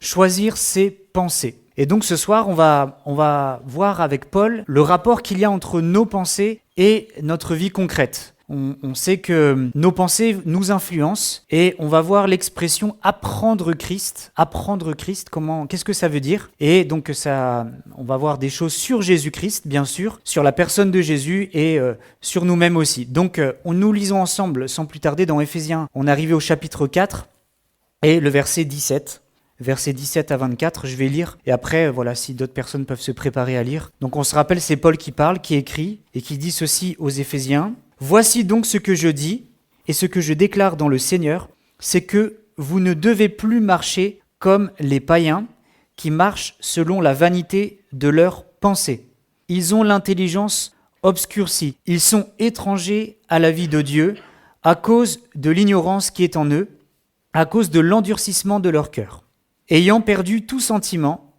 choisir ses pensées. Et donc ce soir, on va voir avec Paul le rapport qu'il y a entre nos pensées et notre vie concrète. On sait que nos pensées nous influencent et on va voir l'expression apprendre Christ. Apprendre Christ, qu'est-ce que ça veut dire? Et donc on va voir des choses sur Jésus-Christ, bien sûr, sur la personne de Jésus et sur nous-mêmes aussi. Donc nous lisons ensemble, sans plus tarder, dans Éphésiens. On est arrivé au chapitre 4 et le verset 17. Versets 17 à 24, je vais lire, et après, voilà, si d'autres personnes peuvent se préparer à lire. Donc on se rappelle, c'est Paul qui parle, qui écrit, et qui dit ceci aux Éphésiens. « Voici donc ce que je dis, et ce que je déclare dans le Seigneur, c'est que vous ne devez plus marcher comme les païens, qui marchent selon la vanité de leurs pensées. Ils ont l'intelligence obscurcie, ils sont étrangers à la vie de Dieu, à cause de l'ignorance qui est en eux, à cause de l'endurcissement de leur cœur. Ayant perdu tout sentiment,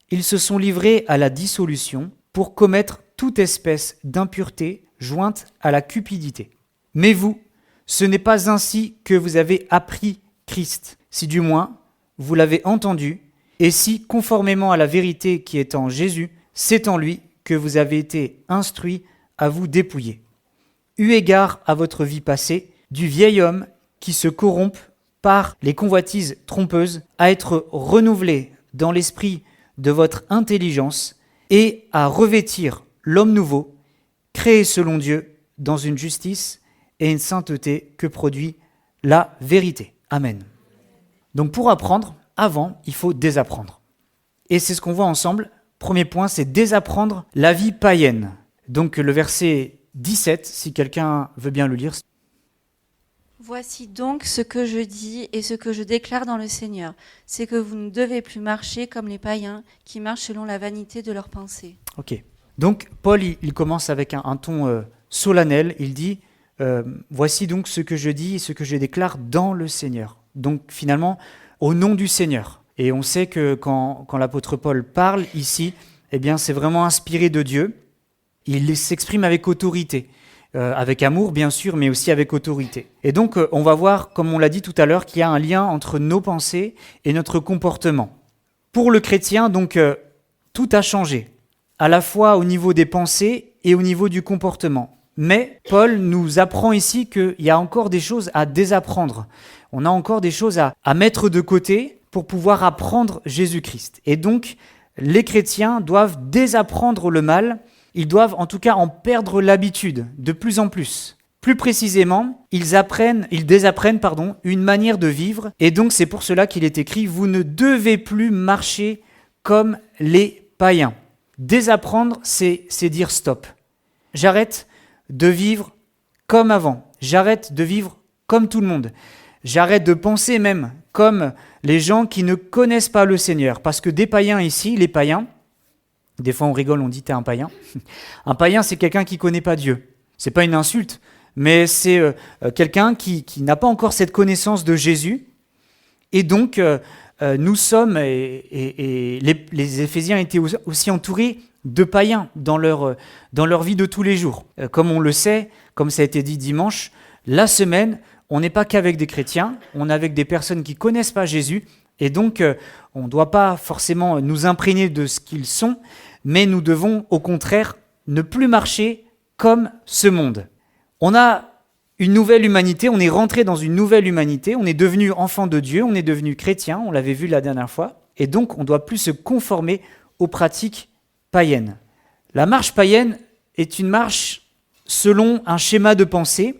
ils se sont livrés à la dissolution pour commettre toute espèce d'impureté jointe à la cupidité. Mais vous, ce n'est pas ainsi que vous avez appris Christ, si du moins vous l'avez entendu, et si, conformément à la vérité qui est en Jésus, c'est en lui que vous avez été instruits à vous dépouiller. Eu égard à votre vie passée, du vieil homme qui se corrompt par les convoitises trompeuses, à être renouvelé dans l'esprit de votre intelligence et à revêtir l'homme nouveau, créé selon Dieu dans une justice et une sainteté que produit la vérité. Amen. Donc pour apprendre, avant, il faut désapprendre. Et c'est ce qu'on voit ensemble. Premier point, c'est désapprendre la vie païenne. Donc le verset 17, si quelqu'un veut bien le lire. Voici donc ce que je dis et ce que je déclare dans le Seigneur, c'est que vous ne devez plus marcher comme les païens qui marchent selon la vanité de leurs pensées. Ok. Donc Paul, il commence avec un ton solennel. Il dit voici donc ce que je dis et ce que je déclare dans le Seigneur. Donc finalement, au nom du Seigneur. Et on sait que quand l'apôtre Paul parle ici, eh bien c'est vraiment inspiré de Dieu. Il s'exprime avec autorité. Avec amour bien sûr, mais aussi avec autorité. Et donc on va voir, comme on l'a dit tout à l'heure, qu'il y a un lien entre nos pensées et notre comportement. Pour le chrétien, donc, tout a changé, à la fois au niveau des pensées et au niveau du comportement. Mais Paul nous apprend ici qu'il y a encore des choses à désapprendre. On a encore des choses à mettre de côté pour pouvoir apprendre Jésus-Christ. Et donc, les chrétiens doivent désapprendre le mal. Ils doivent en tout cas en perdre l'habitude de plus en plus. Plus précisément, ils désapprennent une manière de vivre. Et donc c'est pour cela qu'il est écrit « Vous ne devez plus marcher comme les païens ». Désapprendre, c'est dire stop. J'arrête de vivre comme avant. J'arrête de vivre comme tout le monde. J'arrête de penser même comme les gens qui ne connaissent pas le Seigneur. Parce que des païens ici, les païens, des fois on rigole, on dit t'es un païen. Un païen, c'est quelqu'un qui ne connaît pas Dieu. C'est pas une insulte, mais c'est quelqu'un qui n'a pas encore cette connaissance de Jésus. Et donc, nous sommes, et les Éphésiens étaient aussi entourés de païens dans leur vie de tous les jours. Comme on le sait, comme ça a été dit dimanche, la semaine, on n'est pas qu'avec des chrétiens, on est avec des personnes qui ne connaissent pas Jésus. Et donc, on ne doit pas forcément nous imprégner de ce qu'ils sont, mais nous devons au contraire ne plus marcher comme ce monde. On a une nouvelle humanité, on est rentré dans une nouvelle humanité, on est devenu enfant de Dieu, on est devenu chrétien, on l'avait vu la dernière fois, et donc on ne doit plus se conformer aux pratiques païennes. La marche païenne est une marche selon un schéma de pensée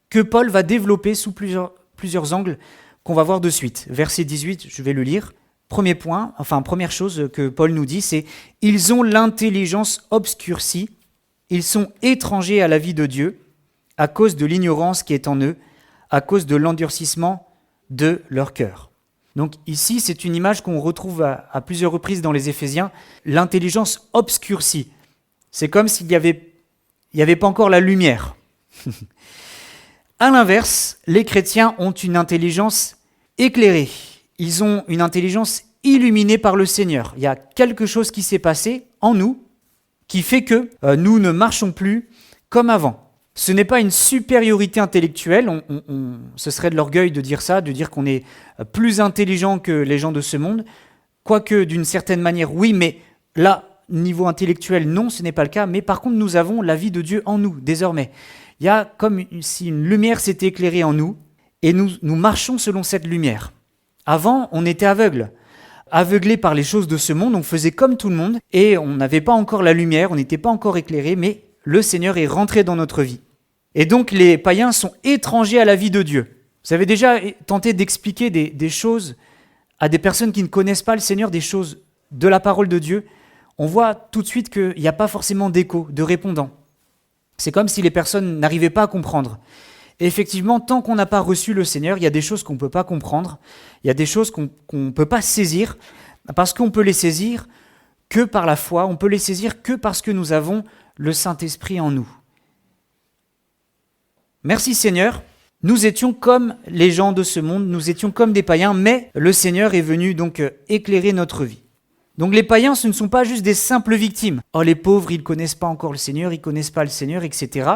que Paul va développer sous plusieurs angles qu'on va voir de suite. Verset 18, je vais le lire. Première chose que Paul nous dit, c'est « Ils ont l'intelligence obscurcie, ils sont étrangers à la vie de Dieu à cause de l'ignorance qui est en eux, à cause de l'endurcissement de leur cœur. » Donc ici, c'est une image qu'on retrouve à plusieurs reprises dans les Éphésiens, l'intelligence obscurcie. C'est comme s'il n'y avait pas encore la lumière. À l'inverse, les chrétiens ont une intelligence éclairée. Ils ont une intelligence illuminée par le Seigneur. Il y a quelque chose qui s'est passé en nous qui fait que nous ne marchons plus comme avant. Ce n'est pas une supériorité intellectuelle, ce serait de l'orgueil de dire ça, de dire qu'on est plus intelligent que les gens de ce monde. Quoique d'une certaine manière, oui, mais là, niveau intellectuel, non, ce n'est pas le cas. Mais par contre, nous avons la vie de Dieu en nous, désormais. Il y a comme si une lumière s'était éclairée en nous, et nous marchons selon cette lumière. Avant, on était aveuglés par les choses de ce monde, on faisait comme tout le monde, et on n'avait pas encore la lumière, on n'était pas encore éclairé, mais le Seigneur est rentré dans notre vie. Et donc les païens sont étrangers à la vie de Dieu. Vous avez déjà tenté d'expliquer des choses à des personnes qui ne connaissent pas le Seigneur, des choses de la parole de Dieu, on voit tout de suite qu'il n'y a pas forcément d'écho, de répondant. C'est comme si les personnes n'arrivaient pas à comprendre. Et effectivement, tant qu'on n'a pas reçu le Seigneur, il y a des choses qu'on ne peut pas comprendre, il y a des choses qu'on ne peut pas saisir, parce qu'on peut les saisir que par la foi, on peut les saisir que parce que nous avons le Saint-Esprit en nous. Merci Seigneur, nous étions comme les gens de ce monde, nous étions comme des païens, mais le Seigneur est venu donc éclairer notre vie. Donc les païens, ce ne sont pas juste des simples victimes. Oh les pauvres, ils ne connaissent pas encore le Seigneur, ils ne connaissent pas le Seigneur, etc.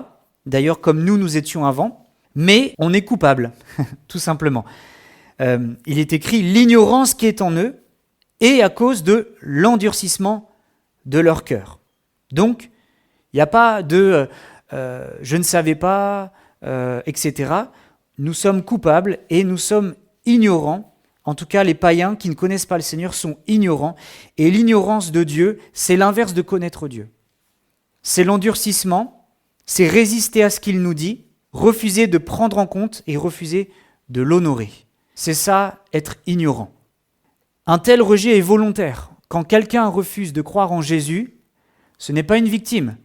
D'ailleurs, comme nous étions avant. Mais on est coupable, tout simplement. Il est écrit « l'ignorance qui est en eux et à cause de l'endurcissement de leur cœur ». Donc, il n'y a pas de je ne savais pas, etc. Nous sommes coupables et nous sommes ignorants. En tout cas, les païens qui ne connaissent pas le Seigneur sont ignorants. Et l'ignorance de Dieu, c'est l'inverse de connaître Dieu. C'est l'endurcissement, c'est résister à ce qu'il nous dit, refuser de prendre en compte et refuser de l'honorer. C'est ça, être ignorant. Un tel rejet est volontaire. Quand quelqu'un refuse de croire en Jésus, ce n'est pas une victime.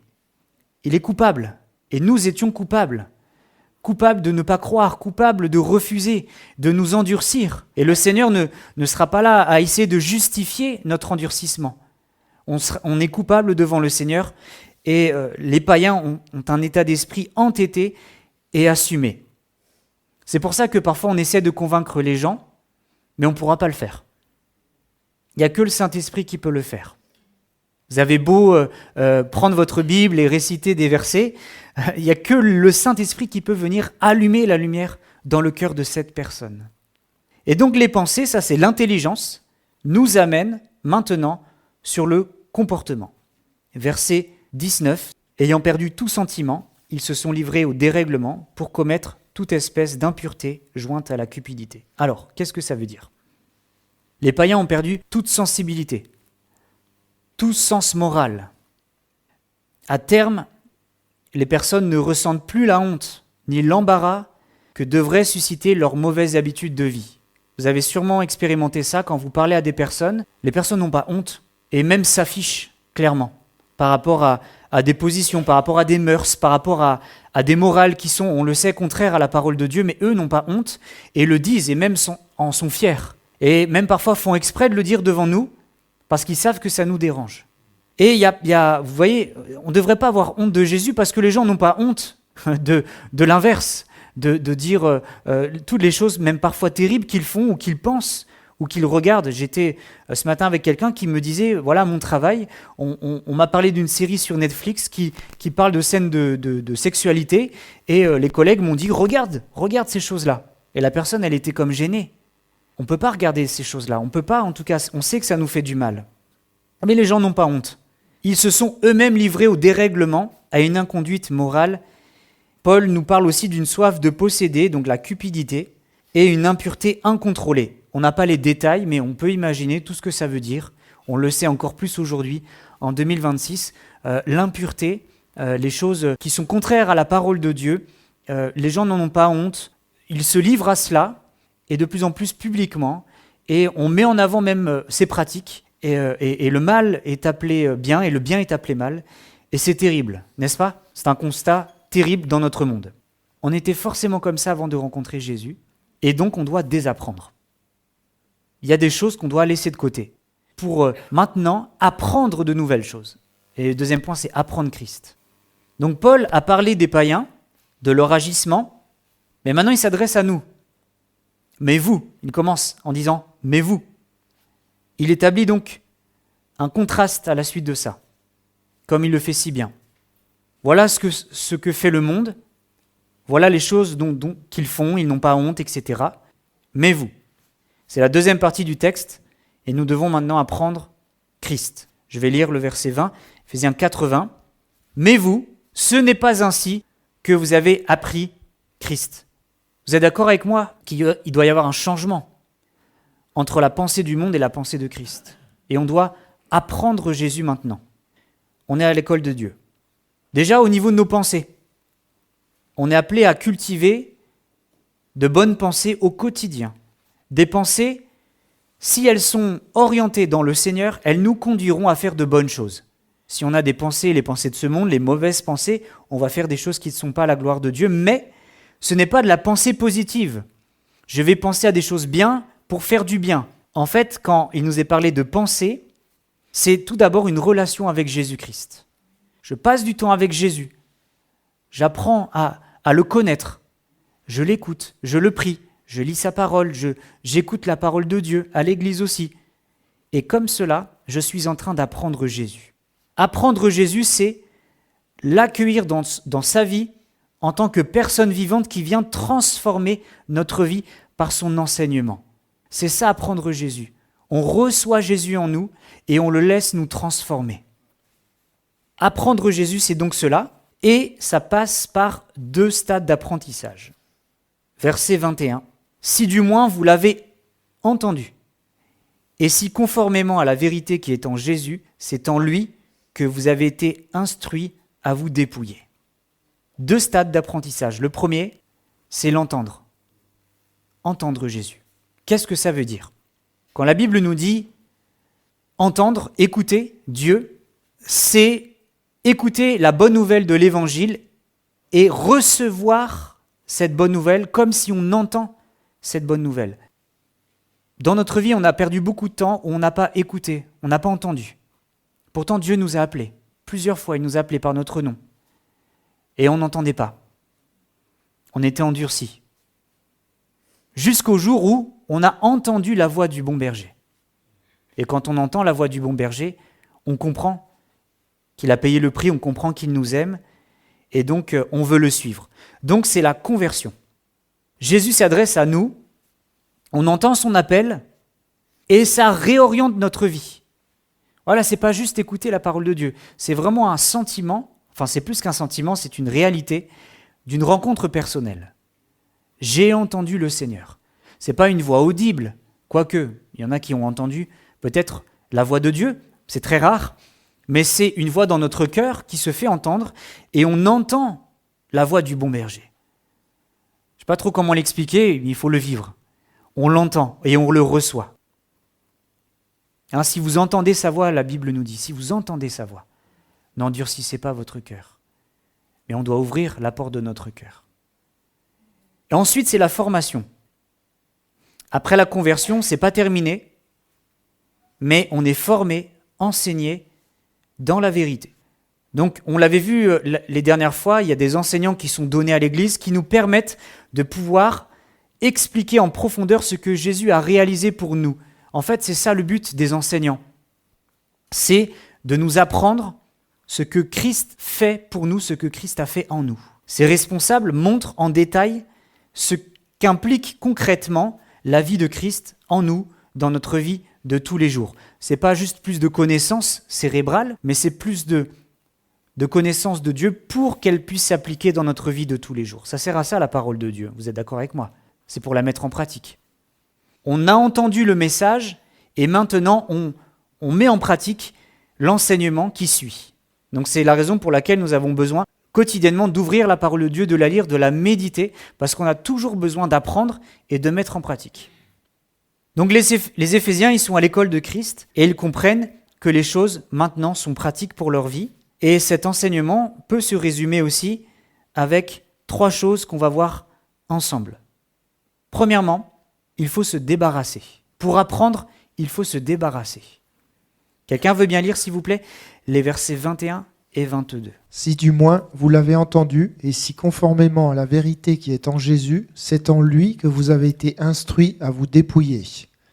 Il est coupable. Et nous étions coupables. Coupables de ne pas croire, coupables de refuser, de nous endurcir. Et le Seigneur ne sera pas là à essayer de justifier notre endurcissement. On est coupable devant le Seigneur et les païens ont un état d'esprit entêté et assumé. C'est pour ça que parfois on essaie de convaincre les gens, mais on ne pourra pas le faire. Il n'y a que le Saint-Esprit qui peut le faire. Vous avez beau prendre votre Bible et réciter des versets, il n'y a que le Saint-Esprit qui peut venir allumer la lumière dans le cœur de cette personne. Et donc les pensées, ça c'est l'intelligence, nous amènent maintenant sur le comportement. Verset 19, « Ayant perdu tout sentiment, ils se sont livrés au dérèglement pour commettre toute espèce d'impureté jointe à la cupidité. » Alors, qu'est-ce que ça veut dire ? Les païens ont perdu toute sensibilité, tout sens moral. À terme, les personnes ne ressentent plus la honte ni l'embarras que devraient susciter leurs mauvaises habitudes de vie. Vous avez sûrement expérimenté ça quand vous parlez à des personnes. Les personnes n'ont pas honte et même s'affichent clairement par rapport à des positions, par rapport à des mœurs, par rapport à des morales qui sont, on le sait, contraires à la parole de Dieu, mais eux n'ont pas honte et le disent et même en sont fiers. Et même parfois font exprès de le dire devant nous parce qu'ils savent que ça nous dérange. Et vous voyez, on ne devrait pas avoir honte de Jésus parce que les gens n'ont pas honte de l'inverse, de dire toutes les choses, même parfois terribles, qu'ils font ou qu'ils pensent ou qu'ils regardent. J'étais ce matin avec quelqu'un qui me disait, voilà mon travail, on m'a parlé d'une série sur Netflix qui parle de scènes de sexualité et les collègues m'ont dit, regarde ces choses-là. Et la personne, elle était comme gênée. On ne peut pas regarder ces choses-là, on peut pas, en tout cas, on sait que ça nous fait du mal. Mais les gens n'ont pas honte. Ils se sont eux-mêmes livrés au dérèglement, à une inconduite morale. Paul nous parle aussi d'une soif de posséder, donc la cupidité, et une impureté incontrôlée. On n'a pas les détails, mais on peut imaginer tout ce que ça veut dire. On le sait encore plus aujourd'hui, en 2026. L'impureté, les choses qui sont contraires à la parole de Dieu, les gens n'en ont pas honte. Ils se livrent à cela, et de plus en plus publiquement, et on met en avant même ces pratiques. Et le mal est appelé bien et le bien est appelé mal. Et c'est terrible, n'est-ce pas ? C'est un constat terrible dans notre monde. On était forcément comme ça avant de rencontrer Jésus. Et donc on doit désapprendre. Il y a des choses qu'on doit laisser de côté pour maintenant apprendre de nouvelles choses. Et le deuxième point, c'est apprendre Christ. Donc Paul a parlé des païens, de leur agissement, mais maintenant il s'adresse à nous. Mais vous, il commence en disant « mais vous ». Il établit donc un contraste à la suite de ça, comme il le fait si bien. Voilà ce que fait le monde, voilà les choses qu'ils font, ils n'ont pas honte, etc. Mais vous, c'est la deuxième partie du texte, Et nous devons maintenant apprendre Christ. Je vais lire le verset 20, Éphésiens 4, 20. « Mais vous, ce n'est pas ainsi que vous avez appris Christ. » Vous êtes d'accord avec moi qu'il doit y avoir un changement entre la pensée du monde et la pensée de Christ. Et on doit apprendre Jésus maintenant. On est à l'école de Dieu. Déjà au niveau de nos pensées, on est appelé à cultiver de bonnes pensées au quotidien. Des pensées, si elles sont orientées dans le Seigneur, elles nous conduiront à faire de bonnes choses. Si on a des pensées, les pensées de ce monde, les mauvaises pensées, on va faire des choses qui ne sont pas à la gloire de Dieu, mais ce n'est pas de la pensée positive. Je vais penser à des choses bien pour faire du bien. En fait, quand il nous est parlé de pensée, c'est tout d'abord une relation avec Jésus-Christ. Je passe du temps avec Jésus. J'apprends à le connaître. Je l'écoute, je le prie, je lis sa parole, j'écoute la parole de Dieu, à l'église aussi. Et comme cela, je suis en train d'apprendre Jésus. Apprendre Jésus, c'est l'accueillir dans sa vie en tant que personne vivante qui vient transformer notre vie par son enseignement. C'est ça, apprendre Jésus. On reçoit Jésus en nous et on le laisse nous transformer. Apprendre Jésus, c'est donc cela, et ça passe par 2 stades d'apprentissage. Verset 21. « Si du moins vous l'avez entendu, et si conformément à la vérité qui est en Jésus, c'est en lui que vous avez été instruits à vous dépouiller. » 2 stades d'apprentissage. Le premier, c'est l'entendre. Entendre Jésus. Qu'est-ce que ça veut dire ? Quand la Bible nous dit entendre, écouter Dieu, c'est écouter la bonne nouvelle de l'Évangile et recevoir cette bonne nouvelle comme si on entend cette bonne nouvelle. Dans notre vie, on a perdu beaucoup de temps où on n'a pas écouté, on n'a pas entendu. Pourtant, Dieu nous a appelés. Plusieurs fois, il nous a appelés par notre nom. Et on n'entendait pas. On était endurcis. Jusqu'au jour où on a entendu la voix du bon berger. Et quand on entend la voix du bon berger, on comprend qu'il a payé le prix, on comprend qu'il nous aime, et donc on veut le suivre. Donc c'est la conversion. Jésus s'adresse à nous, on entend son appel, et ça réoriente notre vie. Voilà, c'est pas juste écouter la parole de Dieu, c'est vraiment un sentiment, enfin c'est plus qu'un sentiment, c'est une réalité d'une rencontre personnelle. J'ai entendu le Seigneur. C'est pas une voix audible, quoique, il y en a qui ont entendu peut-être la voix de Dieu, c'est très rare, mais c'est une voix dans notre cœur qui se fait entendre et on entend la voix du bon berger. Je ne sais pas trop comment l'expliquer, il faut le vivre. On l'entend et on le reçoit. Hein, si vous entendez sa voix, la Bible nous dit, si vous entendez sa voix, n'endurcissez pas votre cœur. Mais on doit ouvrir la porte de notre cœur. Et ensuite, c'est la formation. Après la conversion, ce n'est pas terminé, mais on est formé, enseigné dans la vérité. Donc, on l'avait vu les dernières fois, il y a des enseignants qui sont donnés à l'Église qui nous permettent de pouvoir expliquer en profondeur ce que Jésus a réalisé pour nous. En fait, c'est ça le but des enseignants. C'est de nous apprendre ce que Christ fait pour nous, ce que Christ a fait en nous. Ces responsables montrent en détail ce qu'implique concrètement la vie de Christ en nous, dans notre vie de tous les jours. Ce n'est pas juste plus de connaissances cérébrales, mais c'est plus de connaissances de Dieu pour qu'elle puisse s'appliquer dans notre vie de tous les jours. Ça sert à ça la parole de Dieu, vous êtes d'accord avec moi ? C'est pour la mettre en pratique. On a entendu le message et maintenant on met en pratique l'enseignement qui suit. Donc c'est la raison pour laquelle nous avons besoin quotidiennement d'ouvrir la parole de Dieu, de la lire, de la méditer, parce qu'on a toujours besoin d'apprendre et de mettre en pratique. Donc les Éphésiens, ils sont à l'école de Christ et ils comprennent que les choses maintenant sont pratiques pour leur vie. Et cet enseignement peut se résumer aussi avec 3 choses qu'on va voir ensemble. Premièrement, il faut se débarrasser. Pour apprendre, il faut se débarrasser. Quelqu'un veut bien lire, s'il vous plaît, les versets 21 et 22. « Si du moins vous l'avez entendu, et si conformément à la vérité qui est en Jésus, c'est en lui que vous avez été instruits à vous dépouiller,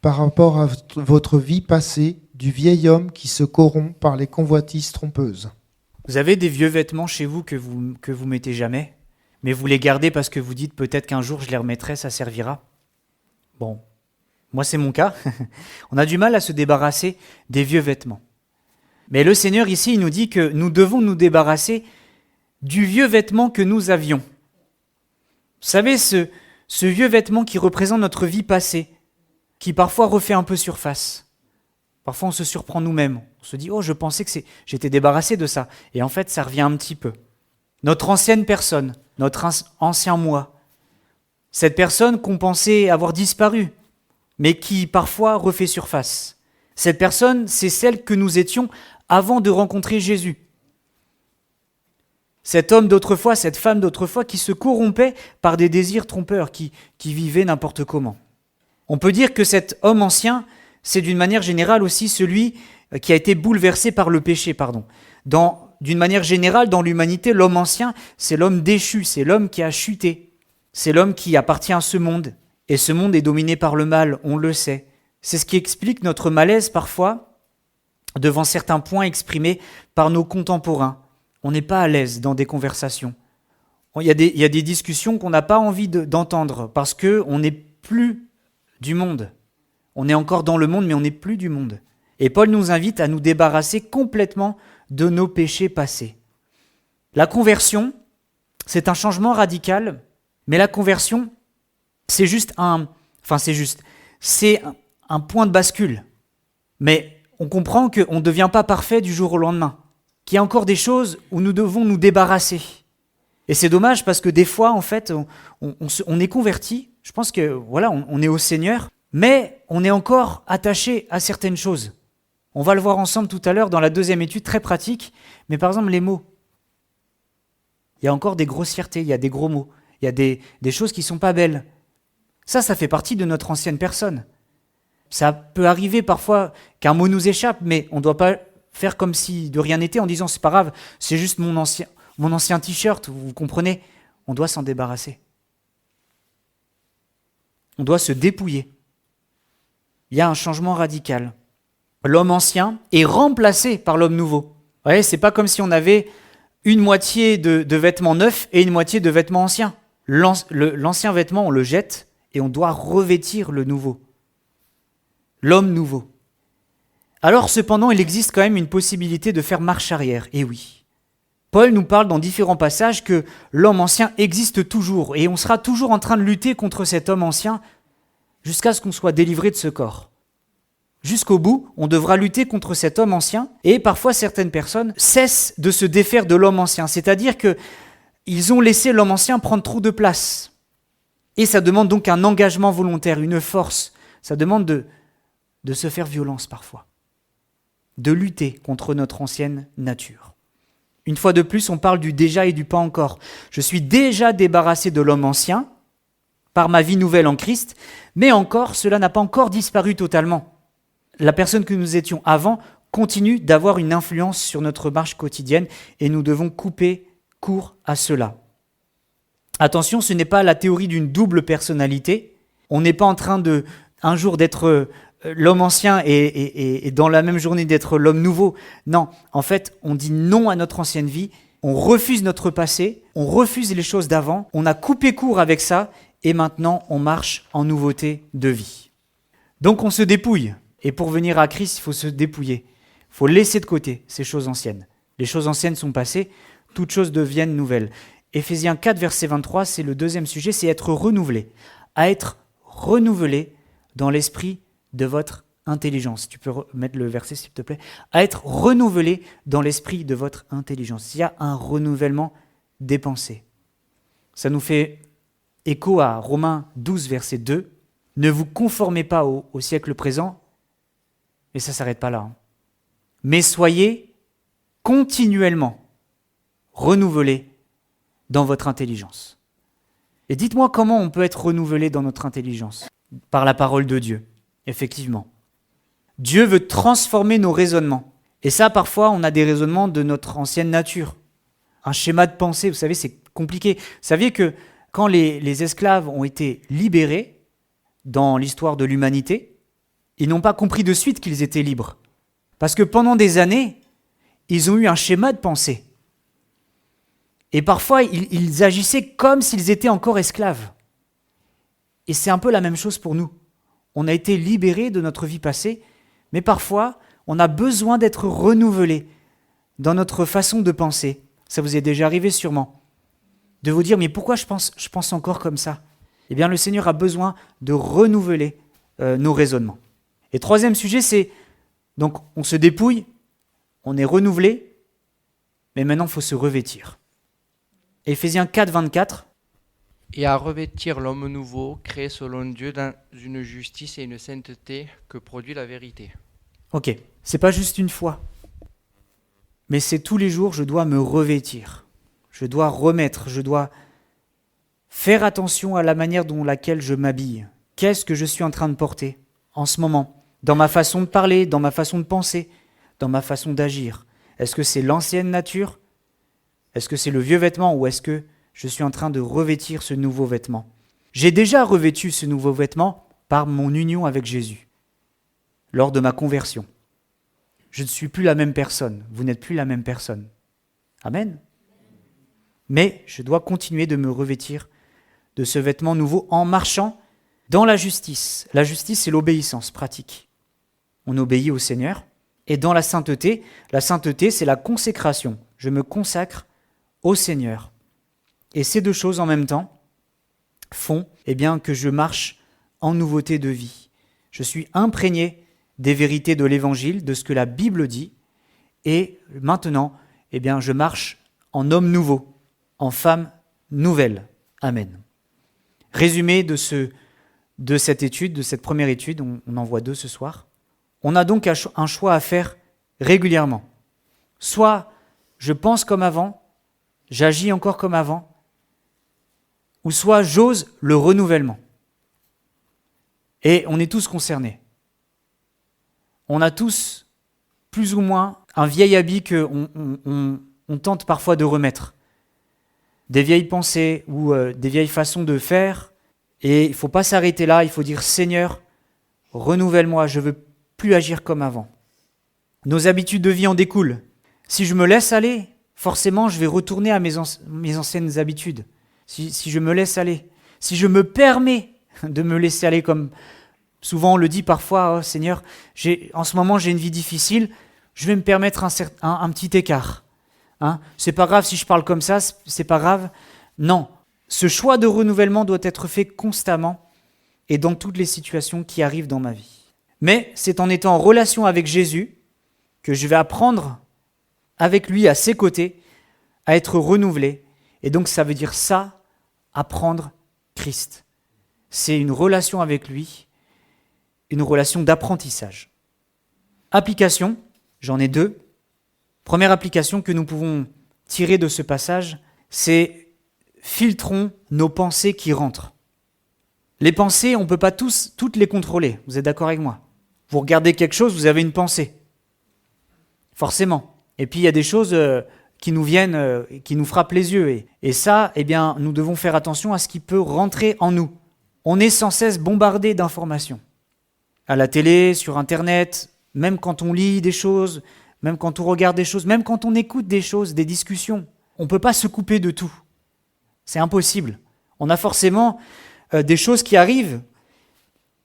par rapport à votre vie passée, du vieil homme qui se corrompt par les convoitises trompeuses. » Vous avez des vieux vêtements chez vous que vous mettez jamais, mais vous les gardez parce que vous dites peut-être qu'un jour je les remettrai, ça servira. Bon, Moi, c'est mon cas. On a du mal à se débarrasser des vieux vêtements. Mais le Seigneur, ici, il nous dit que nous devons nous débarrasser du vieux vêtement que nous avions. Vous savez, ce vieux vêtement qui représente notre vie passée, qui parfois refait un peu surface. Parfois, on se surprend nous-mêmes. On se dit « Oh, je pensais que j'étais débarrassé de ça. » Et en fait, ça revient un petit peu. Notre ancienne personne, notre ancien moi, cette personne qu'on pensait avoir disparu, mais qui parfois refait surface. Cette personne, c'est celle que nous étions avant de rencontrer Jésus. Cet homme d'autrefois, cette femme d'autrefois qui se corrompait par des désirs trompeurs, qui vivait n'importe comment. On peut dire que cet homme ancien, c'est d'une manière générale aussi celui qui a été bouleversé par le péché. D'une manière générale, dans l'humanité, l'homme ancien, c'est l'homme déchu, c'est l'homme qui a chuté. C'est l'homme qui appartient à ce monde. Et ce monde est dominé par le mal, on le sait. C'est ce qui explique notre malaise parfois devant certains points exprimés par nos contemporains. On n'est pas à l'aise dans des conversations. Il y a des discussions qu'on n'a pas envie d'entendre parce qu'on n'est plus du monde. On est encore dans le monde, mais on n'est plus du monde. Et Paul nous invite à nous débarrasser complètement de nos péchés passés. La conversion, c'est un changement radical, mais la conversion, c'est un point de bascule. Mais on comprend qu'on ne devient pas parfait du jour au lendemain, qu'il y a encore des choses où nous devons nous débarrasser. Et c'est dommage parce que des fois, en fait, on est converti. Je pense que on est au Seigneur, mais on est encore attaché à certaines choses. On va le voir ensemble tout à l'heure dans la deuxième étude, très pratique. Mais par exemple, les mots. Il y a encore des grossièretés, il y a des gros mots, il y a des choses qui ne sont pas belles. Ça fait partie de notre ancienne personne. Ça peut arriver parfois qu'un mot nous échappe, mais on ne doit pas faire comme si de rien n'était en disant c'est pas grave, c'est juste mon ancien t-shirt, vous comprenez? On doit s'en débarrasser. On doit se dépouiller. Il y a un changement radical. L'homme ancien est remplacé par l'homme nouveau. Vous voyez, c'est pas comme si on avait une moitié de vêtements neufs et une moitié de vêtements anciens. L'ancien vêtement, on le jette et on doit revêtir le nouveau. L'homme nouveau. Alors cependant, il existe quand même une possibilité de faire marche arrière. Et oui. Paul nous parle dans différents passages que l'homme ancien existe toujours et on sera toujours en train de lutter contre cet homme ancien jusqu'à ce qu'on soit délivré de ce corps. Jusqu'au bout, on devra lutter contre cet homme ancien et parfois certaines personnes cessent de se défaire de l'homme ancien, c'est-à-dire qu'ils ont laissé l'homme ancien prendre trop de place. Et ça demande donc un engagement volontaire, une force. Ça demande de se faire violence parfois, de lutter contre notre ancienne nature. Une fois de plus, on parle du déjà et du pas encore. Je suis déjà débarrassé de l'homme ancien par ma vie nouvelle en Christ, mais encore, cela n'a pas encore disparu totalement. La personne que nous étions avant continue d'avoir une influence sur notre marche quotidienne et nous devons couper court à cela. Attention, ce n'est pas la théorie d'une double personnalité. On n'est pas en train un jour d'être l'homme ancien et dans la même journée d'être l'homme nouveau. Non, en fait, on dit non à notre ancienne vie, on refuse notre passé, on refuse les choses d'avant, on a coupé court avec ça et maintenant on marche en nouveauté de vie. Donc on se dépouille. Et pour venir à Christ, il faut se dépouiller. Il faut laisser de côté ces choses anciennes. Les choses anciennes sont passées, toutes choses deviennent nouvelles. Éphésiens 4, verset 23, c'est le deuxième sujet, c'est être renouvelé. À être renouvelé dans l'esprit de votre intelligence. Tu peux mettre le verset, s'il te plaît. À être renouvelé dans l'esprit de votre intelligence. Il y a un renouvellement des pensées. Ça nous fait écho à Romains 12, verset 2. Ne vous conformez pas au siècle présent, et ça ne s'arrête pas là. Mais soyez continuellement renouvelés dans votre intelligence. Et dites-moi comment on peut être renouvelé dans notre intelligence. Par la parole de Dieu, effectivement. Dieu veut transformer nos raisonnements. Et ça, parfois, on a des raisonnements de notre ancienne nature. Un schéma de pensée, vous savez, c'est compliqué. Vous saviez que quand les esclaves ont été libérés dans l'histoire de l'humanité, ils n'ont pas compris de suite qu'ils étaient libres. Parce que pendant des années, ils ont eu un schéma de pensée. Et parfois, ils agissaient comme s'ils étaient encore esclaves. Et c'est un peu la même chose pour nous. on a été libéré de notre vie passée, mais parfois, on a besoin d'être renouvelé dans notre façon de penser. Ça vous est déjà arrivé sûrement, de vous dire, mais pourquoi je pense encore comme ça? Eh bien, le Seigneur a besoin de renouveler nos raisonnements. Et troisième sujet, c'est, donc, on se dépouille, on est renouvelé, mais maintenant, il faut se revêtir. Éphésiens 4, 24. Et à revêtir l'homme nouveau, créé selon Dieu dans une justice et une sainteté que produit la vérité. Ok, c'est pas juste une fois, mais c'est tous les jours, je dois me revêtir. Je dois remettre, je dois faire attention à la manière dont laquelle je m'habille. Qu'est-ce que je suis en train de porter en ce moment? Dans ma façon de parler, dans ma façon de penser, dans ma façon d'agir. Est-ce que c'est l'ancienne nature? Est-ce que c'est le vieux vêtement ou est-ce que je suis en train de revêtir ce nouveau vêtement? J'ai déjà revêtu ce nouveau vêtement par mon union avec Jésus, lors de ma conversion. Je ne suis plus la même personne, vous n'êtes plus la même personne. Amen. Mais je dois continuer de me revêtir de ce vêtement nouveau en marchant dans la justice. La justice, c'est l'obéissance pratique. On obéit au Seigneur. Et dans la sainteté, c'est la consécration. Je me consacre au Seigneur. Et ces deux choses en même temps font que je marche en nouveauté de vie. Je suis imprégné des vérités de l'Évangile, de ce que la Bible dit, et maintenant, je marche en homme nouveau, en femme nouvelle. Amen. Résumé de cette étude, de cette première étude, on en voit deux ce soir. On a donc un choix à faire régulièrement. Soit je pense comme avant, j'agis encore comme avant, ou soit j'ose le renouvellement. Et on est tous concernés. On a tous, plus ou moins, un vieil habit qu'on tente parfois de remettre. Des vieilles pensées ou des vieilles façons de faire. Et il ne faut pas s'arrêter là, il faut dire « Seigneur, renouvelle-moi, je ne veux plus agir comme avant ». Nos habitudes de vie en découlent. Si je me laisse aller, forcément, je vais retourner à mes anciennes habitudes. Si je me laisse aller, si je me permets de me laisser aller, comme souvent on le dit parfois, oh, Seigneur, en ce moment j'ai une vie difficile, je vais me permettre un petit écart. C'est pas grave si je parle comme ça, c'est pas grave. Non, ce choix de renouvellement doit être fait constamment et dans toutes les situations qui arrivent dans ma vie. Mais c'est en étant en relation avec Jésus que je vais apprendre avec lui à ses côtés à être renouvelé. Et donc ça veut dire ça, apprendre Christ. C'est une relation avec lui, une relation d'apprentissage. Application, j'en ai deux. Première application que nous pouvons tirer de ce passage, c'est filtrons nos pensées qui rentrent. Les pensées, on ne peut pas toutes les contrôler, vous êtes d'accord avec moi? Vous regardez quelque chose, vous avez une pensée. Forcément. Et puis il y a des choses qui nous viennent, qui nous frappent les yeux. Et ça, nous devons faire attention à ce qui peut rentrer en nous. On est sans cesse bombardé d'informations. À la télé, sur Internet, même quand on lit des choses, même quand on regarde des choses, même quand on écoute des choses, des discussions. On ne peut pas se couper de tout. C'est impossible. On a forcément des choses qui arrivent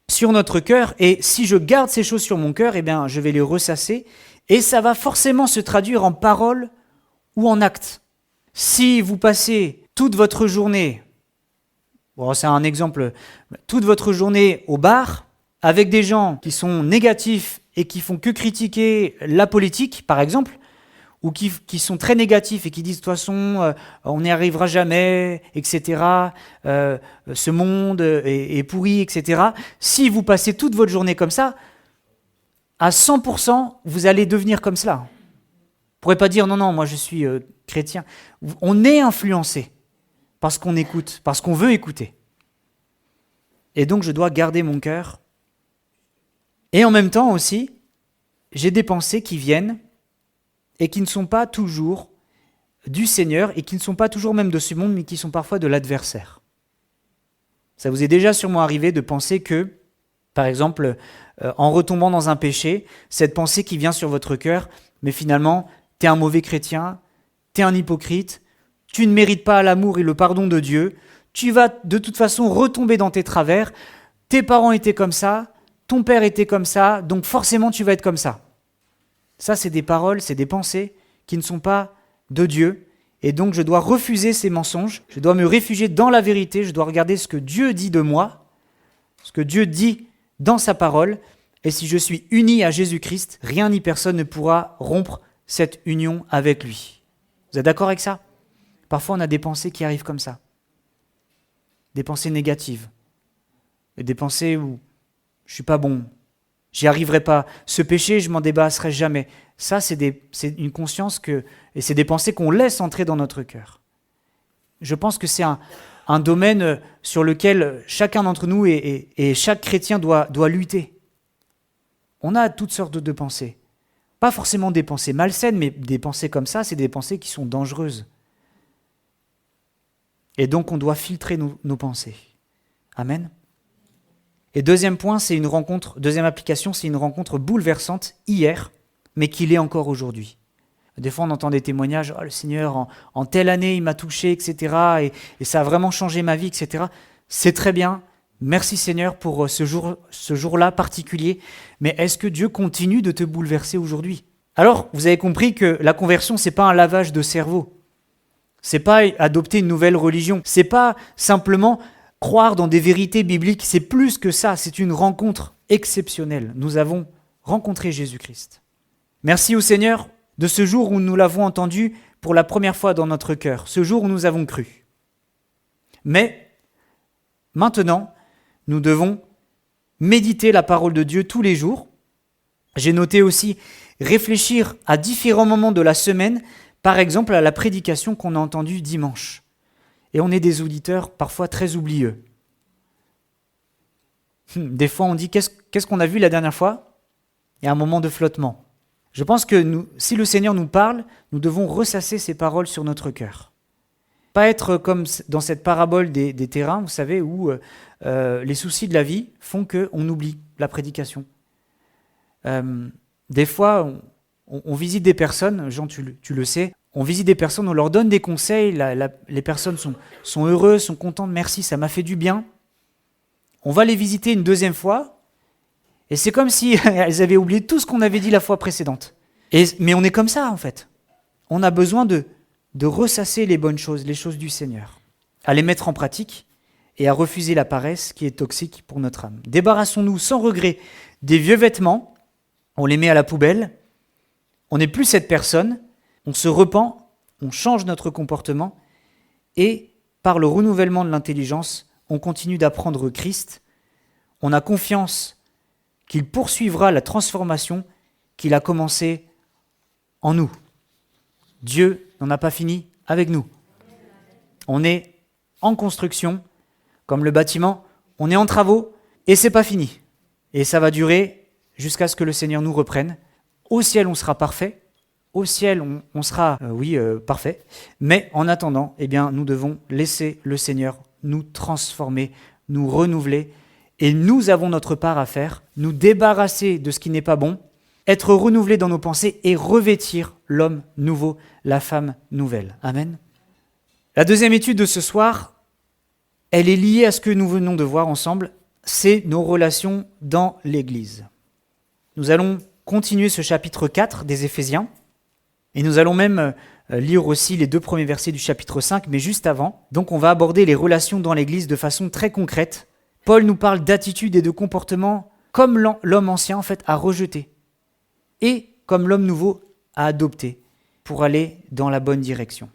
sur notre cœur, et si je garde ces choses sur mon cœur, je vais les ressasser, et ça va forcément se traduire en paroles ou en actes. Si vous passez toute votre journée, c'est un exemple, toute votre journée au bar, avec des gens qui sont négatifs et qui font que critiquer la politique, par exemple, ou qui sont très négatifs et qui disent de toute façon on n'y arrivera jamais, etc. Ce monde est pourri, etc. Si vous passez toute votre journée comme ça, à 100%, vous allez devenir comme cela. Vous ne pourrez pas dire non, moi je suis chrétien. On est influencé parce qu'on écoute, parce qu'on veut écouter. Et donc je dois garder mon cœur. Et en même temps aussi, j'ai des pensées qui viennent et qui ne sont pas toujours du Seigneur et qui ne sont pas toujours même de ce monde, mais qui sont parfois de l'adversaire. Ça vous est déjà sûrement arrivé de penser que, par exemple, en retombant dans un péché, cette pensée qui vient sur votre cœur, mais finalement, t'es un mauvais chrétien, t'es un hypocrite, tu ne mérites pas l'amour et le pardon de Dieu, tu vas de toute façon retomber dans tes travers, tes parents étaient comme ça, ton père était comme ça, donc forcément tu vas être comme ça. Ça, c'est des paroles, c'est des pensées qui ne sont pas de Dieu. Et donc, je dois refuser ces mensonges. Je dois me réfugier dans la vérité. Je dois regarder ce que Dieu dit de moi, ce que Dieu dit dans sa parole. Et si je suis uni à Jésus-Christ, rien ni personne ne pourra rompre cette union avec lui. Vous êtes d'accord avec ça? Parfois, on a des pensées qui arrivent comme ça. Des pensées négatives. Et des pensées où je ne suis pas bon. J'y arriverai pas. Ce péché, je m'en débarrasserai jamais. Ça, c'est une conscience et c'est des pensées qu'on laisse entrer dans notre cœur. Je pense que c'est un domaine sur lequel chacun d'entre nous et chaque chrétien doit lutter. On a toutes sortes de pensées. Pas forcément des pensées malsaines, mais des pensées comme ça, c'est des pensées qui sont dangereuses. Et donc, on doit filtrer nos pensées. Amen. Et deuxième point, deuxième application, c'est une rencontre bouleversante hier, mais qui l'est encore aujourd'hui. Des fois, on entend des témoignages, « Oh, le Seigneur, en telle année, il m'a touché, etc. Et ça a vraiment changé ma vie, etc. » C'est très bien. Merci Seigneur pour ce jour-là particulier. Mais est-ce que Dieu continue de te bouleverser aujourd'hui? Alors, vous avez compris que la conversion, ce n'est pas un lavage de cerveau. Ce n'est pas adopter une nouvelle religion. Ce n'est pas simplement croire dans des vérités bibliques. C'est plus que ça. C'est une rencontre exceptionnelle. Nous avons rencontré Jésus-Christ. Merci au Seigneur de ce jour où nous l'avons entendu pour la première fois dans notre cœur, ce jour où nous avons cru. Mais maintenant, nous devons méditer la parole de Dieu tous les jours. J'ai noté aussi réfléchir à différents moments de la semaine, par exemple à la prédication qu'on a entendue dimanche. Et on est des auditeurs parfois très oublieux. Des fois on dit qu'est-ce qu'on a vu la dernière fois? Il y a un moment de flottement. Je pense que si le Seigneur nous parle, nous devons ressasser ces paroles sur notre cœur. Pas être comme dans cette parabole des terrains, vous savez, où les soucis de la vie font qu'on oublie la prédication. Des fois, on visite des personnes, Jean, tu le sais, on visite des personnes, on leur donne des conseils, les personnes sont heureuses, sont contentes, merci, ça m'a fait du bien. On va les visiter une deuxième fois, et c'est comme si elles avaient oublié tout ce qu'on avait dit la fois précédente. Mais on est comme ça, en fait. On a besoin de ressasser les bonnes choses, les choses du Seigneur, à les mettre en pratique et à refuser la paresse qui est toxique pour notre âme. Débarrassons-nous sans regret des vieux vêtements, on les met à la poubelle, on n'est plus cette personne, on se repent, on change notre comportement et par le renouvellement de l'intelligence, on continue d'apprendre Christ, on a confiance qu'il poursuivra la transformation qu'il a commencée en nous. Dieu n'en a pas fini avec nous. On est en construction, comme le bâtiment, on est en travaux et c'est pas fini. Et ça va durer jusqu'à ce que le Seigneur nous reprenne. Au ciel, on sera parfait. Au ciel, on sera, parfait. Mais en attendant, nous devons laisser le Seigneur nous transformer, nous renouveler. Et nous avons notre part à faire, nous débarrasser de ce qui n'est pas bon, être renouvelés dans nos pensées et revêtir l'homme nouveau, la femme nouvelle. Amen. La deuxième étude de ce soir, elle est liée à ce que nous venons de voir ensemble, c'est nos relations dans l'Église. Nous allons continuer ce chapitre 4 des Éphésiens, et nous allons même lire aussi les 2 premiers versets du chapitre 5, mais juste avant. Donc on va aborder les relations dans l'Église de façon très concrète. Paul nous parle d'attitudes et de comportements comme l'homme ancien en fait a rejeté et comme l'homme nouveau a adopté pour aller dans la bonne direction.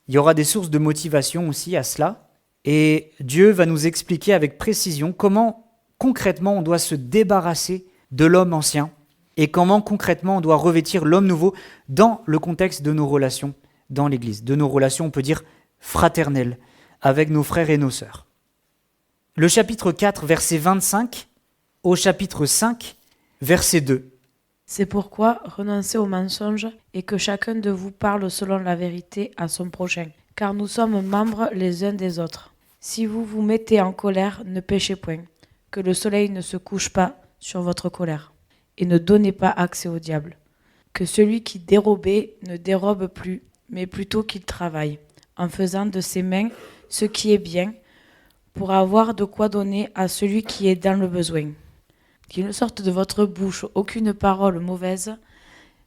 Il y aura des sources de motivation aussi à cela et Dieu va nous expliquer avec précision comment concrètement on doit se débarrasser de l'homme ancien et comment concrètement on doit revêtir l'homme nouveau dans le contexte de nos relations dans l'Église, de nos relations on peut dire fraternelles avec nos frères et nos sœurs. Le chapitre 4, verset 25, au chapitre 5, verset 2. C'est pourquoi renoncez aux mensonges et que chacun de vous parle selon la vérité à son prochain, car nous sommes membres les uns des autres. Si vous vous mettez en colère, ne péchez point, que le soleil ne se couche pas sur votre colère, et ne donnez pas accès au diable. Que celui qui dérobait ne dérobe plus, mais plutôt qu'il travaille, en faisant de ses mains ce qui est bien, pour avoir de quoi donner à celui qui est dans le besoin. qu'il ne sorte de votre bouche aucune parole mauvaise,